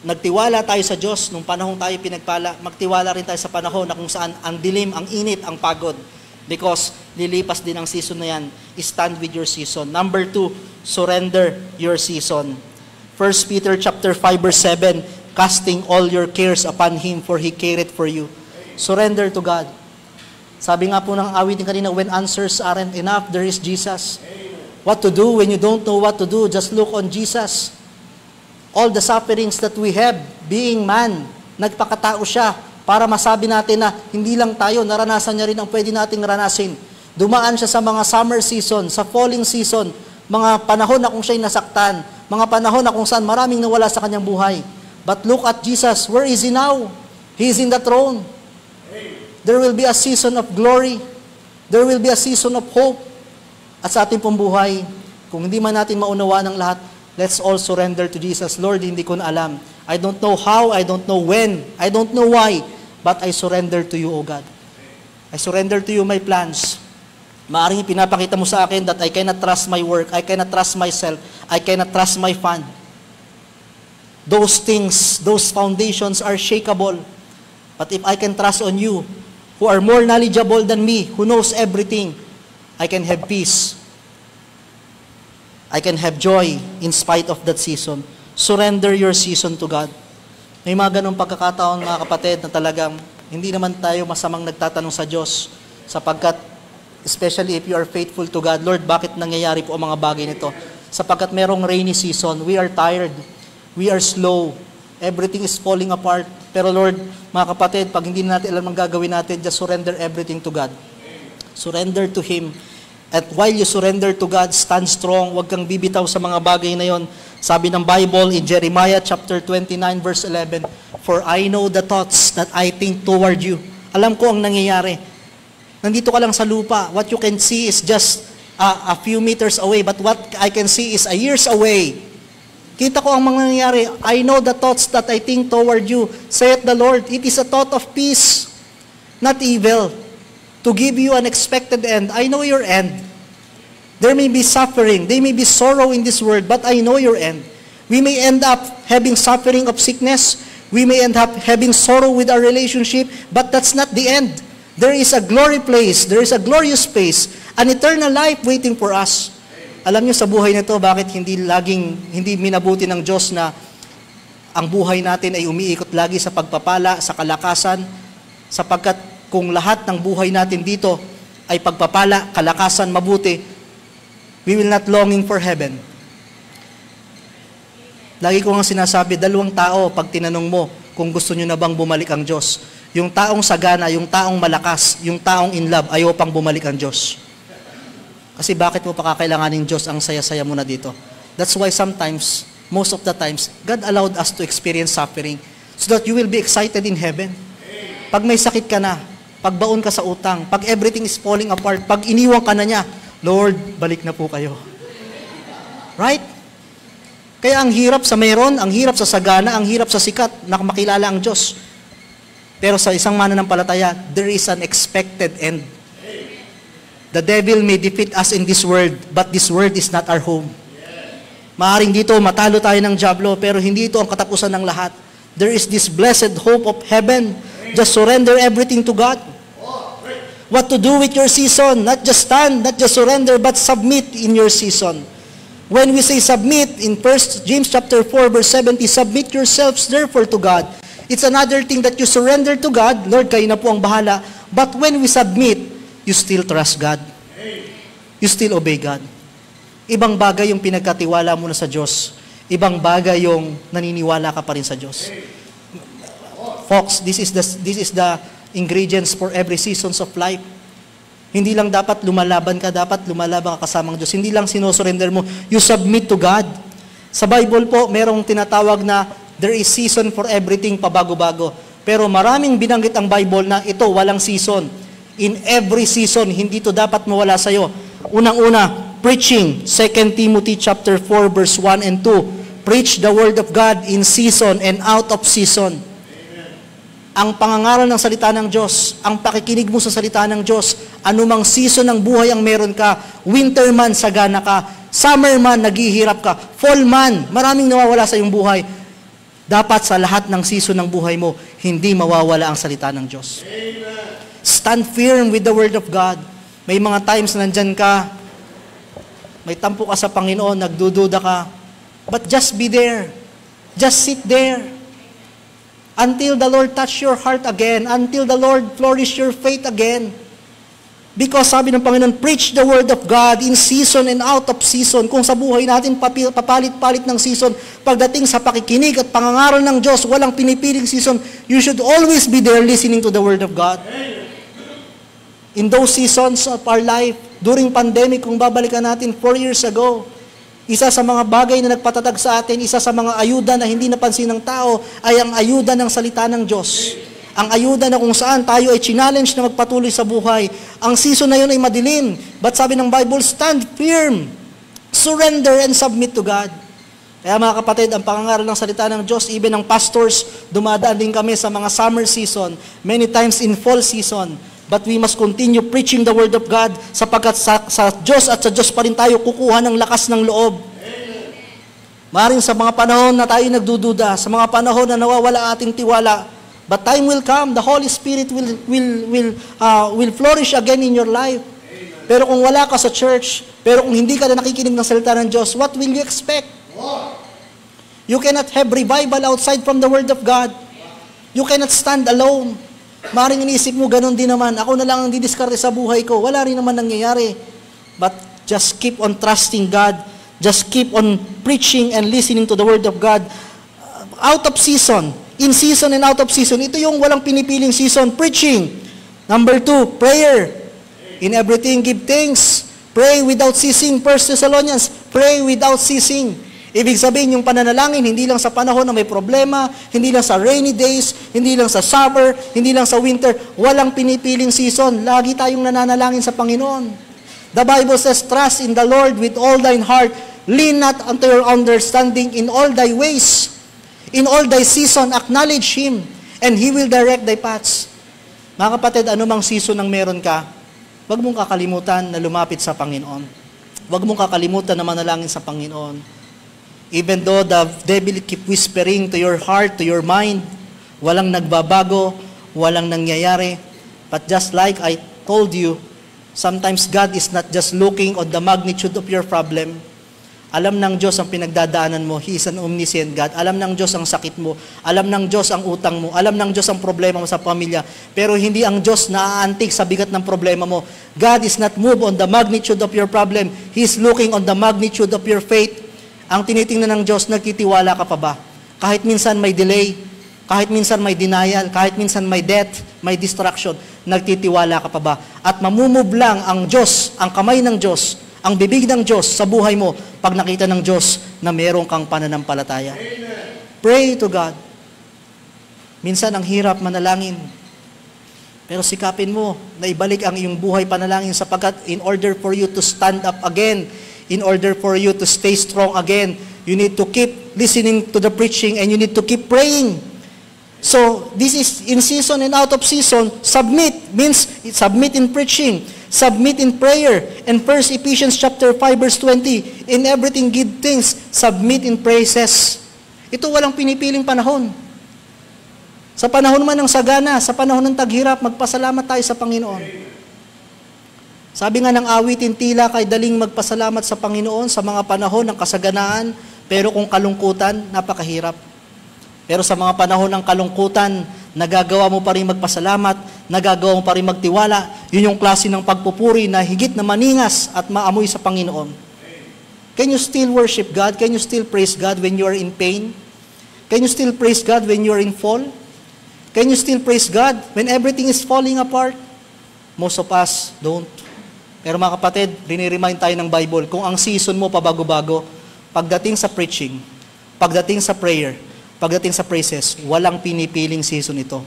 nagtiwala tayo sa Diyos nung panahong tayo pinagpala, magtiwala rin tayo sa panahon na kung saan ang dilim, ang init, ang pagod. Because lilipas din ang season na yan. Stand with your season. Number 2, surrender your season. 1 Peter chapter 5 verse 7, casting all your cares upon Him for He careth for you. Surrender to God. Sabi nga po ng awitin kanina, when answers aren't enough, there is Jesus. What to do when you don't know what to do? Just look on Jesus. All the sufferings that we have, being man, nagpakatao siya para masabi natin na hindi lang tayo, naranasan niya rin ang pwede nating ranasin. Dumaan siya sa mga summer season, sa falling season, mga panahon na kung siya'y nasaktan, mga panahon na kung saan maraming nawala sa kanyang buhay. But look at Jesus, where is He now? He is in the throne. There will be a season of glory. There will be a season of hope. At sa ating pong buhay, kung hindi man natin maunawa ng lahat, let's all surrender to Jesus. Lord, hindi ko na alam. I don't know how, I don't know when, I don't know why, but I surrender to you, O God. I surrender to you my plans. Maaring pinapakita mo sa akin that I cannot trust my work, I cannot trust myself, I cannot trust my fund. Those things, those foundations are shakeable. But if I can trust on you, who are more knowledgeable than me, who knows everything, I can have peace. I can have joy in spite of that season. Surrender your season to God. May mga ganong pagkakataon, mga kapatid, na talagang hindi naman tayo masamang nagtatanong sa Diyos sapagkat, especially if you are faithful to God, Lord, bakit nangyayari po ang mga bagay nito? Sapagkat merong rainy season, we are tired, we are slow, everything is falling apart. Pero Lord, mga kapatid, pag hindi natin alam ang gagawin natin, just surrender everything to God. Surrender to Him. At while you surrender to God, stand strong. Huwag kang bibitaw sa mga bagay na yon. Sabi ng Bible in Jeremiah chapter 29 verse 11, for I know the thoughts that I think toward you. Alam ko ang nangyayari. Nandito ka lang sa lupa. What you can see is just a few meters away, but what I can see is a years away. Kita ko ang mga nangyayari. I know the thoughts that I think toward you, saith the Lord. It is a thought of peace, not evil, to give you an expected end. I know your end. There may be suffering, there may be sorrow in this world, but I know your end. We may end up having suffering of sickness, we may end up having sorrow with our relationship, but that's not the end. There is a glory place, there is a glorious place, an eternal life waiting for us. Alam niyo sa buhay nito, bakit hindi minabuti ng Diyos na ang buhay natin ay umiikot lagi sa pagpapala, sa kalakasan, sapagkat kung lahat ng buhay natin dito ay pagpapala, kalakasan, mabuti, we will not longing for heaven. Lagi ko nga sinasabi, dalawang tao, pag tinanong mo kung gusto nyo na bang bumalik ang Diyos, yung taong sagana, yung taong malakas, yung taong in love, ayaw pang bumalik ang Diyos. Kasi bakit mo pa kakailanganin Diyos ang saya-saya mo na dito? That's why sometimes, most of the times, God allowed us to experience suffering so that you will be excited in heaven. Pag may sakit ka na, pag baon ka sa utang, pag everything is falling apart, pag iniwan ka na niya, Lord, balik na po kayo. Right? Kaya ang hirap sa meron, ang hirap sa sagana, ang hirap sa sikat na makilala ang Diyos. Pero sa isang mananampalataya, there is an expected end. The devil may defeat us in this world, but this world is not our home. Maaring dito, matalo tayo ng dyablo, pero hindi ito ang katapusan ng lahat. There is this blessed hope of heaven. Just surrender everything to God. What to do with your season? Not just stand, not just surrender, but submit in your season. When we say submit, in 1 James chapter 4, verse 70, submit yourselves therefore to God. It's another thing that you surrender to God. Lord, kayo na po ang bahala. But when we submit, you still trust God. You still obey God. Ibang bagay yung pinagkatiwala mo na sa Diyos. Ibang bagay yung naniniwala ka pa rin sa Diyos. Folks, this is the ingredients for every seasons of life. Hindi lang dapat lumalaban ka kasamang Diyos. Hindi lang sinusurrender mo, you submit to God. Sa Bible po, merong tinatawag na there is season for everything, pabago-bago. Pero maraming binanggit ang Bible na ito, walang season. In every season, hindi to dapat mawala sa'yo. Unang-una, preaching, 2 Timothy chapter 4, verse 1 and 2. Preach the word of God in season and out of season. Ang pangangaral ng salita ng Diyos, ang pakikinig mo sa salita ng Diyos, anumang season ng buhay ang meron ka, winter man, sagana ka, summer man, naghihirap ka, fall man, maraming nawawala sa iyong buhay. Dapat sa lahat ng season ng buhay mo, hindi mawawala ang salita ng Diyos. Stand firm with the word of God. May mga times na nandyan ka, may tampo ka sa Panginoon, nagdududa ka, but just be there. Just sit there. Until the Lord touch your heart again, until the Lord flourish your faith again. Because sabi ng Panginoon, preach the word of God in season and out of season. Kung sa buhay natin papalit-palit ng season, pagdating sa pakikinig at pangangaral ng Diyos, walang pinipiling season, you should always be there listening to the word of God. In those seasons of our life, during pandemic, kung babalikan natin 4 years ago, isa sa mga bagay na nagpatatag sa atin, isa sa mga ayuda na hindi napansin ng tao, ay ang ayuda ng salita ng Diyos. Ang ayuda na kung saan tayo ay challenge na magpatuloy sa buhay. Ang season na yun ay madilim. But sabi ng Bible, stand firm, surrender and submit to God. Kaya mga kapatid, ang pangangaral ng salita ng Diyos, even ang pastors, dumadaan din kami sa mga summer season, many times in fall season. But we must continue preaching the word of God sapagkat sa Diyos at sa Diyos pa rin tayo kukuha ng lakas ng loob. Maaaring sa mga panahon na tayo nagdududa, sa mga panahon na nawawala ating tiwala, but time will come, the Holy Spirit will flourish again in your life. Pero kung wala ka sa church, pero kung hindi ka na nakikinig ng salita ng Diyos, what will you expect? You cannot have revival outside from the word of God. You cannot stand alone. Maring inisip mo, ganun din naman. Ako na lang ang didiskarte sa buhay ko. Wala rin naman nangyayari. But just keep on trusting God. Just keep on preaching and listening to the Word of God. Out of season. In season and out of season. Ito yung walang pinipiling season. Preaching. Number 2, prayer. In everything, give thanks. Pray without ceasing. 1 Thessalonians, pray without ceasing. Ibig sabihin, yung pananalangin, hindi lang sa panahon na may problema, hindi lang sa rainy days, hindi lang sa summer, hindi lang sa winter, walang pinipiling season. Lagi tayong nananalangin sa Panginoon. The Bible says, trust in the Lord with all thine heart, lean not unto your understanding in all thy ways. In all thy season, acknowledge Him, and He will direct thy paths. Mga kapatid, anumang season ang meron ka, huwag mong kakalimutan na lumapit sa Panginoon. Huwag mong kakalimutan na manalangin sa Panginoon. Even though the devil keep whispering to your heart, to your mind, walang nagbabago, walang nangyayari. But just like I told you, sometimes God is not just looking on the magnitude of your problem. Alam ng Diyos ang pinagdadaanan mo. He is an omniscient God. Alam ng Diyos ang sakit mo. Alam ng Diyos ang utang mo. Alam ng Diyos ang problema mo sa pamilya. Pero hindi ang Diyos naaantig sa bigat ng problema mo. God is not moved on the magnitude of your problem. He is looking on the magnitude of your faith. Ang tinitingnan ng Diyos, nagtitiwala ka pa ba? Kahit minsan may delay, kahit minsan may denial, kahit minsan may death, may distraction, nagtitiwala ka pa ba? At mamumove lang ang Diyos, ang kamay ng Diyos, ang bibig ng Diyos sa buhay mo pag nakita ng Diyos na meron kang pananampalataya. Pray to God. Minsan ang hirap manalangin. Pero sikapin mo na ibalik ang iyong buhay panalangin sapagkat in order for you to stand up again, in order for you to stay strong again, you need to keep listening to the preaching and you need to keep praying. So, this is in season and out of season. Submit means submit in preaching, submit in prayer. And 1 Ephesians chapter 5 verse 20, in everything give thanks, submit in praises. Ito walang pinipiling panahon. Sa panahon man ng sagana, sa panahon ng taghirap, magpasalamat tayo sa Panginoon. Sabi nga ng awitin, tila kay daling magpasalamat sa Panginoon sa mga panahon ng kasaganaan, pero kung kalungkutan, napakahirap. Pero sa mga panahon ng kalungkutan, nagagawa mo pa rin magpasalamat, nagagawa mo pa rin magtiwala, yun yung klase ng pagpupuri na higit na maningas at maamoy sa Panginoon. Can you still worship God? Can you still praise God when you are in pain? Can you still praise God when you are in fall? Can you still praise God when everything is falling apart? Most of us don't. Pero mga kapatid, riniremind tayo ng Bible, kung ang season mo pabago-bago, pagdating sa preaching, pagdating sa prayer, pagdating sa praises, walang pinipiling season ito.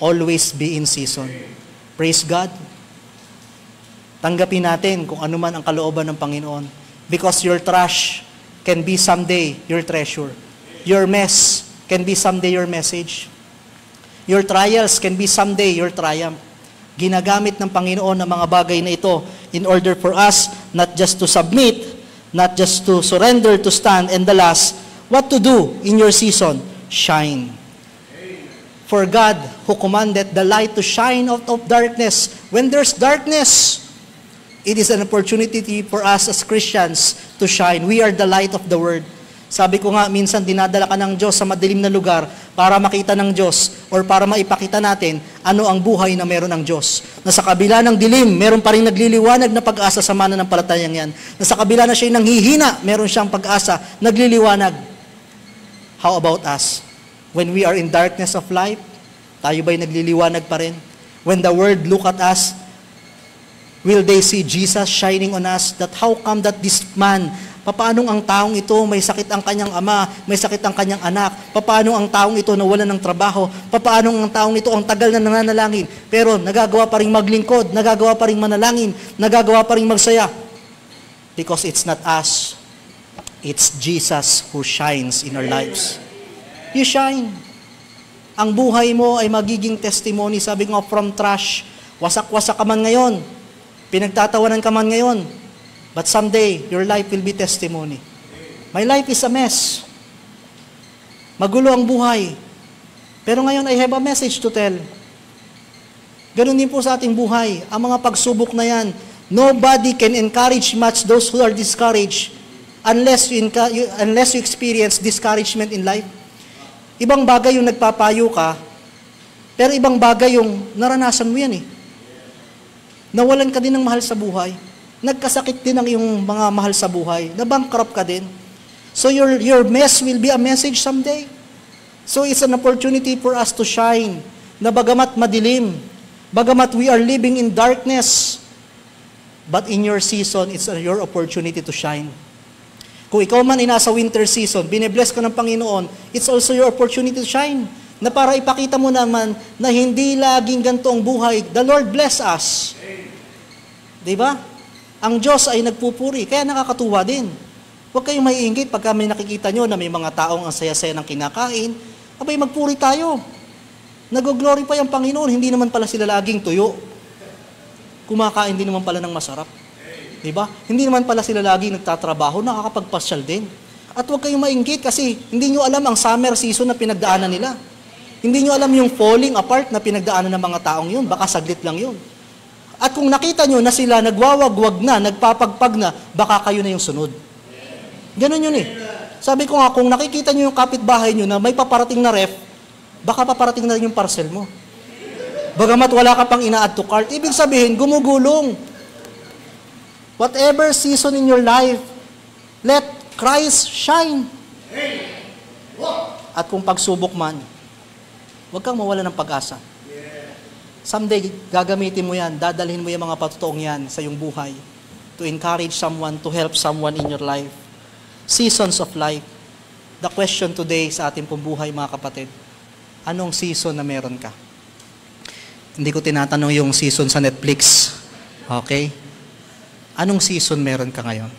Always be in season. Praise God. Tanggapin natin kung ano man ang kalooban ng Panginoon. Because your trash can be someday your treasure. Your mess can be someday your message. Your trials can be someday your triumph. Ginagamit ng Panginoon ang mga bagay na ito in order for us not just to submit, not just to surrender, to stand, and the last, what to do in your season? Shine. For God, who commanded the light to shine out of darkness. When there's darkness, it is an opportunity for us as Christians to shine. We are the light of the world. Sabi ko nga, minsan dinadala ka ng Diyos sa madilim na lugar para makita ng Diyos or para maipakita natin ano ang buhay na meron ng Diyos. Na sa kabila ng dilim, meron pa rin nagliliwanag na pag-asa sa mananampalatayang yan. Na sa kabila na siya'y nanghihina, meron siyang pag-asa, nagliliwanag. How about us? When we are in darkness of life, tayo ba'y nagliliwanag pa rin? When the world look at us, will they see Jesus shining on us? That how come that this man, papaanong ang taong ito, may sakit ang kanyang ama, may sakit ang kanyang anak, papaanong ang taong ito nawalan ng trabaho, papaanong ang taong ito ang tagal na nananalangin, pero nagagawa pa rin maglingkod, nagagawa pa rin manalangin, nagagawa pa rin magsaya. Because it's not us, it's Jesus who shines in our lives. You shine. Ang buhay mo ay magiging testimony, sabi nga, from trash, wasak-wasak ka man ngayon, pinagtatawanan ka man ngayon, but someday, your life will be testimony. My life is a mess. Magulo ang buhay. Pero ngayon, I have a message to tell. Ganun din po sa ating buhay. Ang mga pagsubok na yan, nobody can encourage much those who are discouraged unless you experience discouragement in life. Ibang bagay yung nagpapayo ka, pero ibang bagay yung naranasan mo yan eh. Nawalan ka din ng mahal sa buhay. Nagkasakit din ang iyong mga mahal sa buhay. Nabankrupt ka din. So your mess will be a message someday. So it's an opportunity for us to shine. Na bagamat madilim, bagamat we are living in darkness, but in your season, it's your opportunity to shine. Kung ikaw man ay nasa winter season, binibless ka ng Panginoon, it's also your opportunity to shine. Na para ipakita mo naman na hindi laging ganito ang buhay. The Lord bless us. Diba? Ang Diyos ay nagpupuri, kaya nakakatuwa din. Huwag kayong maiinggit pagka may nakikita nyo na may mga taong ang saya-saya ng kinakain, abay magpuri tayo. Nag-glorify ang Panginoon, hindi naman pala sila laging tuyo. Kumakain din naman pala ng masarap. Diba? Hindi naman pala sila laging nagtatrabaho, nakakapagpasyal din. At huwag kayong mainggit kasi hindi nyo alam ang summer season na pinagdaanan nila. Hindi nyo alam yung falling apart na pinagdaanan ng mga taong yun, baka saglit lang yun. At kung nakita nyo na sila nagwawagwag na, nagpapagpag na, baka kayo na yung sunod. Ganun yun eh. Sabi ko nga, kung nakikita nyo yung kapitbahay nyo na may paparating na ref, baka paparating na rin yung parcel mo. Bagamat wala ka pang ina-add to cart, ibig sabihin, gumugulong. Whatever season in your life, let Christ shine. At kung pagsubok man, huwag kang mawala ng pag-asa. Someday, gagamitin mo yan, dadalhin mo yung mga patutuong yan sa iyong buhay to encourage someone, to help someone in your life. Seasons of life. The question today sa ating pong buhay, mga kapatid, anong season na meron ka? Hindi ko tinatanong yung season sa Netflix. Okay? Anong season meron ka ngayon?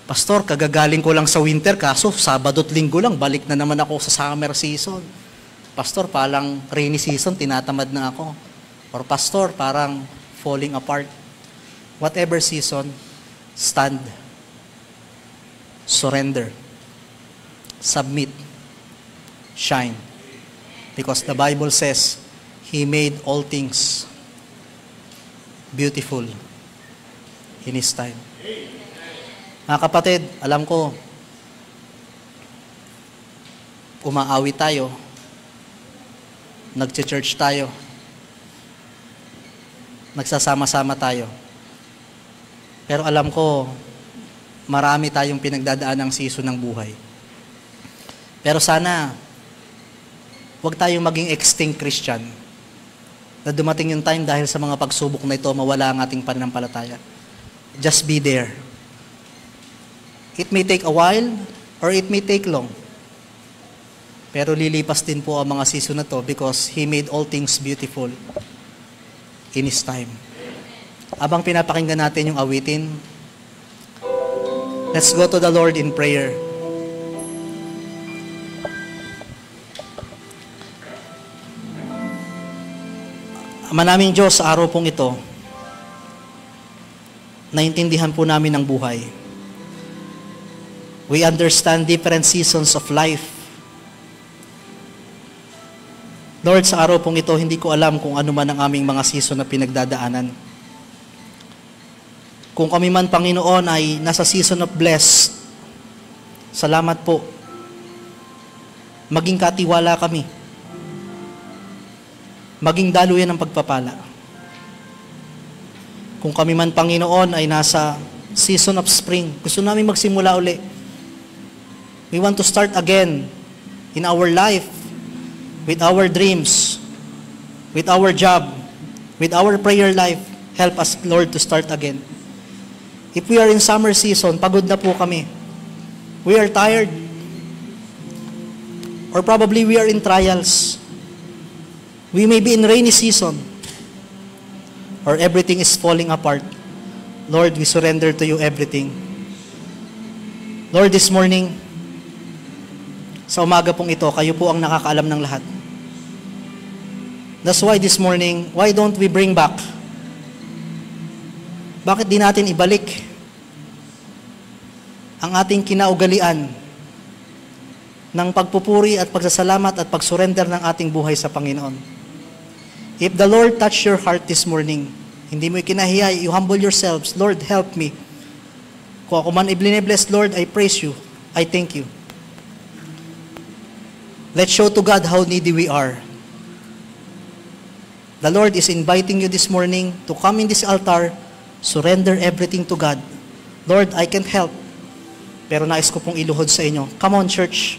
Pastor, kagagaling ko lang sa winter, kaso Sabado't Linggo lang, balik na naman ako sa summer season. Pastor, parang rainy season, tinatamad na ako. Or pastor, parang falling apart. Whatever season, stand. Surrender. Submit. Shine. Because the Bible says, He made all things beautiful in His time. Mga kapatid, alam ko, umaawi tayo, nagche-church tayo, nagsasama-sama tayo. Pero alam ko, marami tayong pinagdadaan ng season ng buhay. Pero sana, huwag tayong maging extinct Christian na dumating yung time dahil sa mga pagsubok na ito, mawala ang ating pananampalataya. Just be there. It may take a while or it may take long. Pero lilipas din po ang mga season na to because He made all things beautiful in His time. Abang pinapakinggan natin yung awitin, let's go to the Lord in prayer. Ama naming Diyos, sa araw pong ito, naintindihan po namin ang buhay. We understand different seasons of life. Lord, sa araw pong ito, hindi ko alam kung ano man ang aming mga season na pinagdadaanan. Kung kami man, Panginoon, ay nasa season of blessed, salamat po. Maging katiwala kami. Maging daluyan ng pagpapala. Kung kami man, Panginoon, ay nasa season of spring, gusto namin magsimula uli. We want to start again in our life, with our dreams, with our job, with our prayer life. Help us, Lord, to start again. If we are in summer season, pagod na po kami. We are tired. Or probably we are in trials. We may be in rainy season. Or everything is falling apart. Lord, we surrender to you everything. Lord, this morning, sa umaga pong ito, kayo po ang nakakaalam ng lahat. That's why this morning, why don't we bring back? Bakit di natin ibalik ang ating kinaugalian ng pagpupuri at pagsasalamat at pagsurrender ng ating buhay sa Panginoon? If the Lord touch your heart this morning, hindi mo ikinahiya, you humble yourselves, Lord, help me. Kung ako man i-bless, Lord, I praise you. I thank you. Let's show to God how needy we are. The Lord is inviting you this morning to come in this altar, surrender everything to God. Lord, I can't help, pero nais ko pong iluhod sa inyo. Come on, church.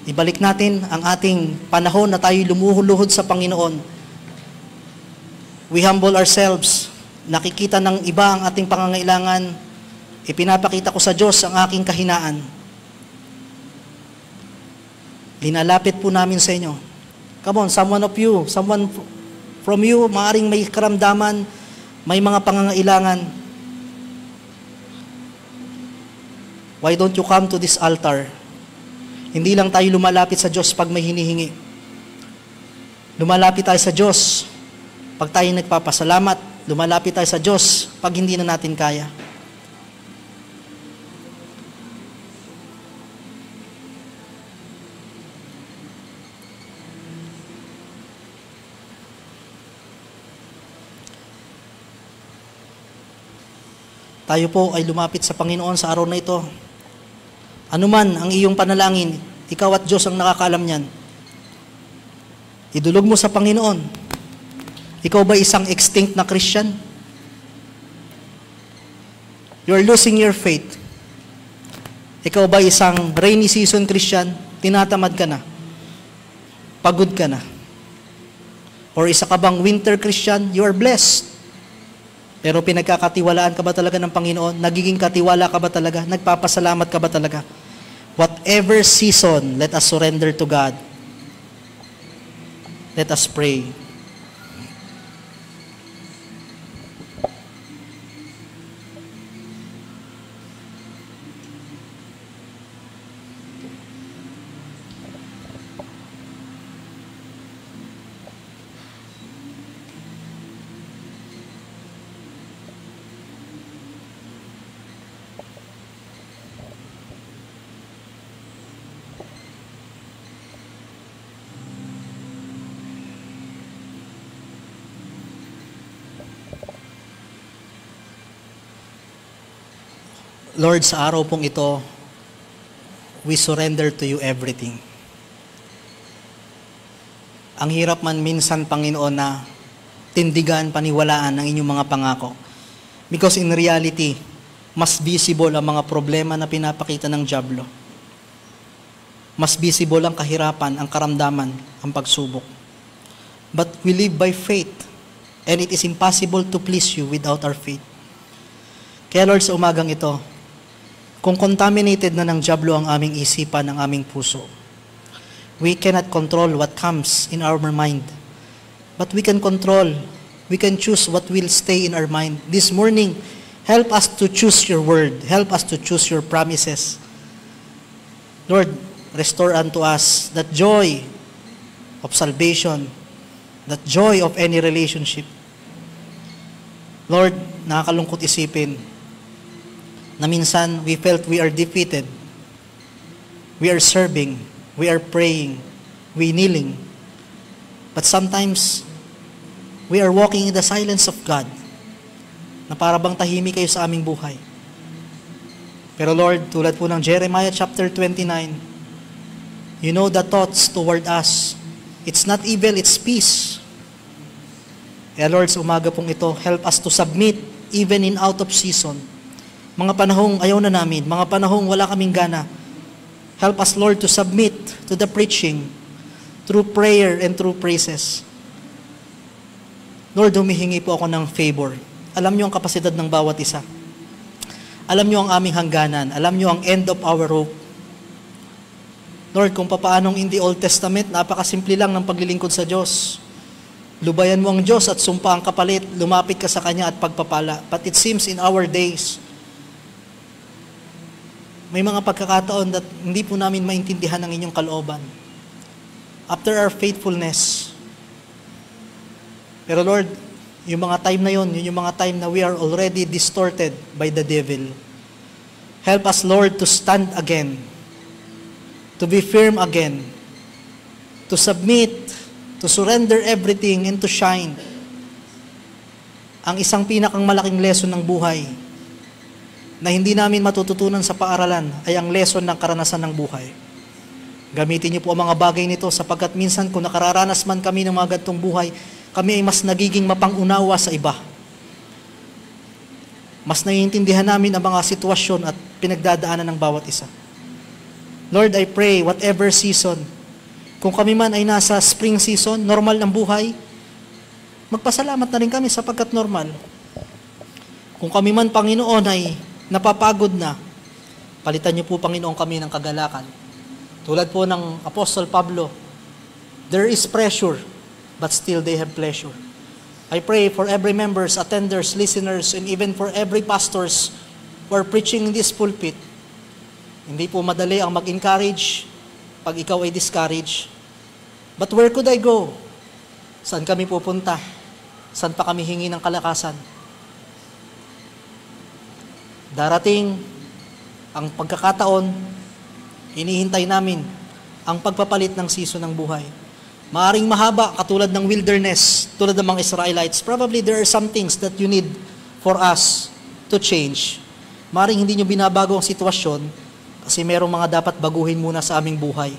Ibalik natin ang ating panahon na tayo lumuhod sa Panginoon. We humble ourselves. Nakikita ng iba ang ating pangangailangan. Ipinapakita ko sa Diyos ang aking kahinaan. Linalapit po namin sa inyo. Come on, someone from you, maaring may karamdaman, may mga pangangailangan. Why don't you come to this altar? Hindi lang tayo lumalapit sa Diyos pag may hinihingi. Lumalapit tayo sa Diyos pag tayo nagpapasalamat. Lumalapit tayo sa Diyos pag hindi na natin kaya. Tayo po ay lumapit sa Panginoon sa araw na ito. Ano man ang iyong panalangin, ikaw at Diyos ang nakakaalam niyan. Idulog mo sa Panginoon. Ikaw ba isang extinct na Christian? You're losing your faith. Ikaw ba isang rainy season Christian? Tinatamad ka na. Pagod ka na. Or isa ka bang winter Christian? You are blessed. Pero pinagkakatiwalaan ka ba talaga ng Panginoon? Nagiging katiwala ka ba talaga? Nagpapasalamat ka ba talaga? Whatever season, let us surrender to God. Let us pray. Lord, sa araw pong ito, we surrender to you everything. Ang hirap man minsan, Panginoon, na tindigan, paniwalaan ang inyong mga pangako. Because in reality, mas visible ang mga problema na pinapakita ng dyablo. Mas visible ang kahirapan, ang karamdaman, ang pagsubok. But we live by faith, and it is impossible to please you without our faith. Kaya Lord, sa umagang ito, kung contaminated na ng dyablo ang aming isipan, ang aming puso, we cannot control what comes in our mind. But we can choose what will stay in our mind. This morning, help us to choose your word. Help us to choose your promises. Lord, restore unto us that joy of salvation, that joy of any relationship. Lord, nakakalungkot isipin na minsan we felt we are defeated. We are serving, we are praying, we kneeling. But sometimes, we are walking in the silence of God na para bang tahimik kayo sa aming buhay. Pero Lord, tulad po ng Jeremiah chapter 29, you know the thoughts toward us. It's not evil, it's peace. Kaya Lord, sa umaga pong ito, help us to submit even in out of season. Mga panahong ayaw na namin, mga panahong wala kaming gana. Help us, Lord, to submit to the preaching through prayer and through praises. Lord, humihingi po ako ng favor. Alam niyo ang kapasidad ng bawat isa. Alam niyo ang aming hangganan. Alam niyo ang end of our rope. Lord, kung papaanong in the Old Testament, napakasimple lang ng paglilingkod sa Diyos. Lubayan mo ang Diyos at sumpa ang kapalit, lumapit ka sa Kanya at pagpapala. But it seems in our days, may mga pagkakataon na hindi po namin maintindihan ang inyong kalooban. After our faithfulness. Pero Lord, yung mga time na yun yung mga time na we are already distorted by the devil. Help us, Lord, to stand again, to be firm again, to submit, to surrender everything, and to shine. Ang isang pinakang malaking lesson ng buhay na hindi namin matututunan sa paaralan ay ang lesson ng karanasan ng buhay. Gamitin niyo po ang mga bagay nito sapagkat minsan kung nakararanas man kami ng mga gantong buhay, kami ay mas nagiging mapangunawa sa iba. Mas naiintindihan namin ang mga sitwasyon at pinagdadaanan ng bawat isa. Lord, I pray whatever season, kung kami man ay nasa spring season, normal ng buhay, magpasalamat na rin kami sapagkat normal. Kung kami man, Panginoon, ay napapagod na, palitan niyo po, Panginoon, kami ng kagalakan. Tulad po ng Apostle Pablo, there is pressure, but still they have pleasure. I pray for every members, attenders, listeners, and even for every pastors who are preaching in this pulpit. Hindi po madali ang mag-encourage pag ikaw ay discouraged. But where could I go? Saan kami pupunta? Saan pa kami hingi ng kalakasan? Darating ang pagkakataon, hinihintay namin ang pagpapalit ng season ng buhay. Maaring mahaba, katulad ng wilderness, tulad ng mga Israelites. Probably there are some things that you need for us to change. Maaring hindi nyo binabago ang sitwasyon kasi merong mga dapat baguhin muna sa aming buhay.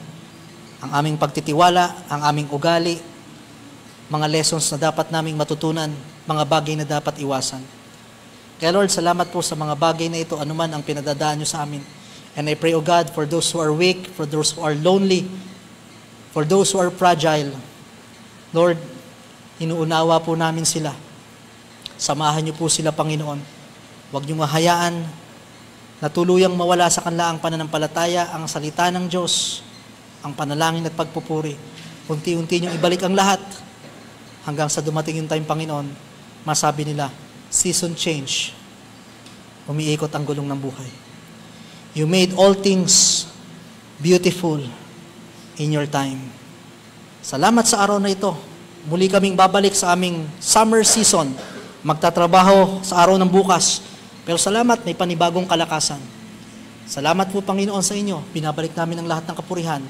Ang aming pagtitiwala, ang aming ugali, mga lessons na dapat naming matutunan, mga bagay na dapat iwasan. Kaya Lord, salamat po sa mga bagay na ito, anuman ang pinagdadaan nyo sa amin. And I pray, O God, for those who are weak, for those who are lonely, for those who are fragile, Lord, inuunawa po namin sila. Samahan niyo po sila, Panginoon. Huwag niyo mahayaan na tuluyang mawala sa kanila ang pananampalataya, ang salita ng Diyos, ang panalangin at pagpupuri. Unti-unti niyong ibalik ang lahat hanggang sa dumating yung time, Panginoon, masabi nila, season change. Umiikot ang gulong ng buhay. You made all things beautiful in your time. Salamat sa araw na ito. Muli kaming babalik sa aming summer season. Magtatrabaho sa araw ng bukas. Pero salamat, may panibagong kalakasan. Salamat po, Panginoon, sa inyo. Binabalik namin ang lahat ng kapurihan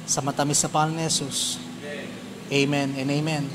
sa matamis na pangalan ni Jesus. Amen and amen.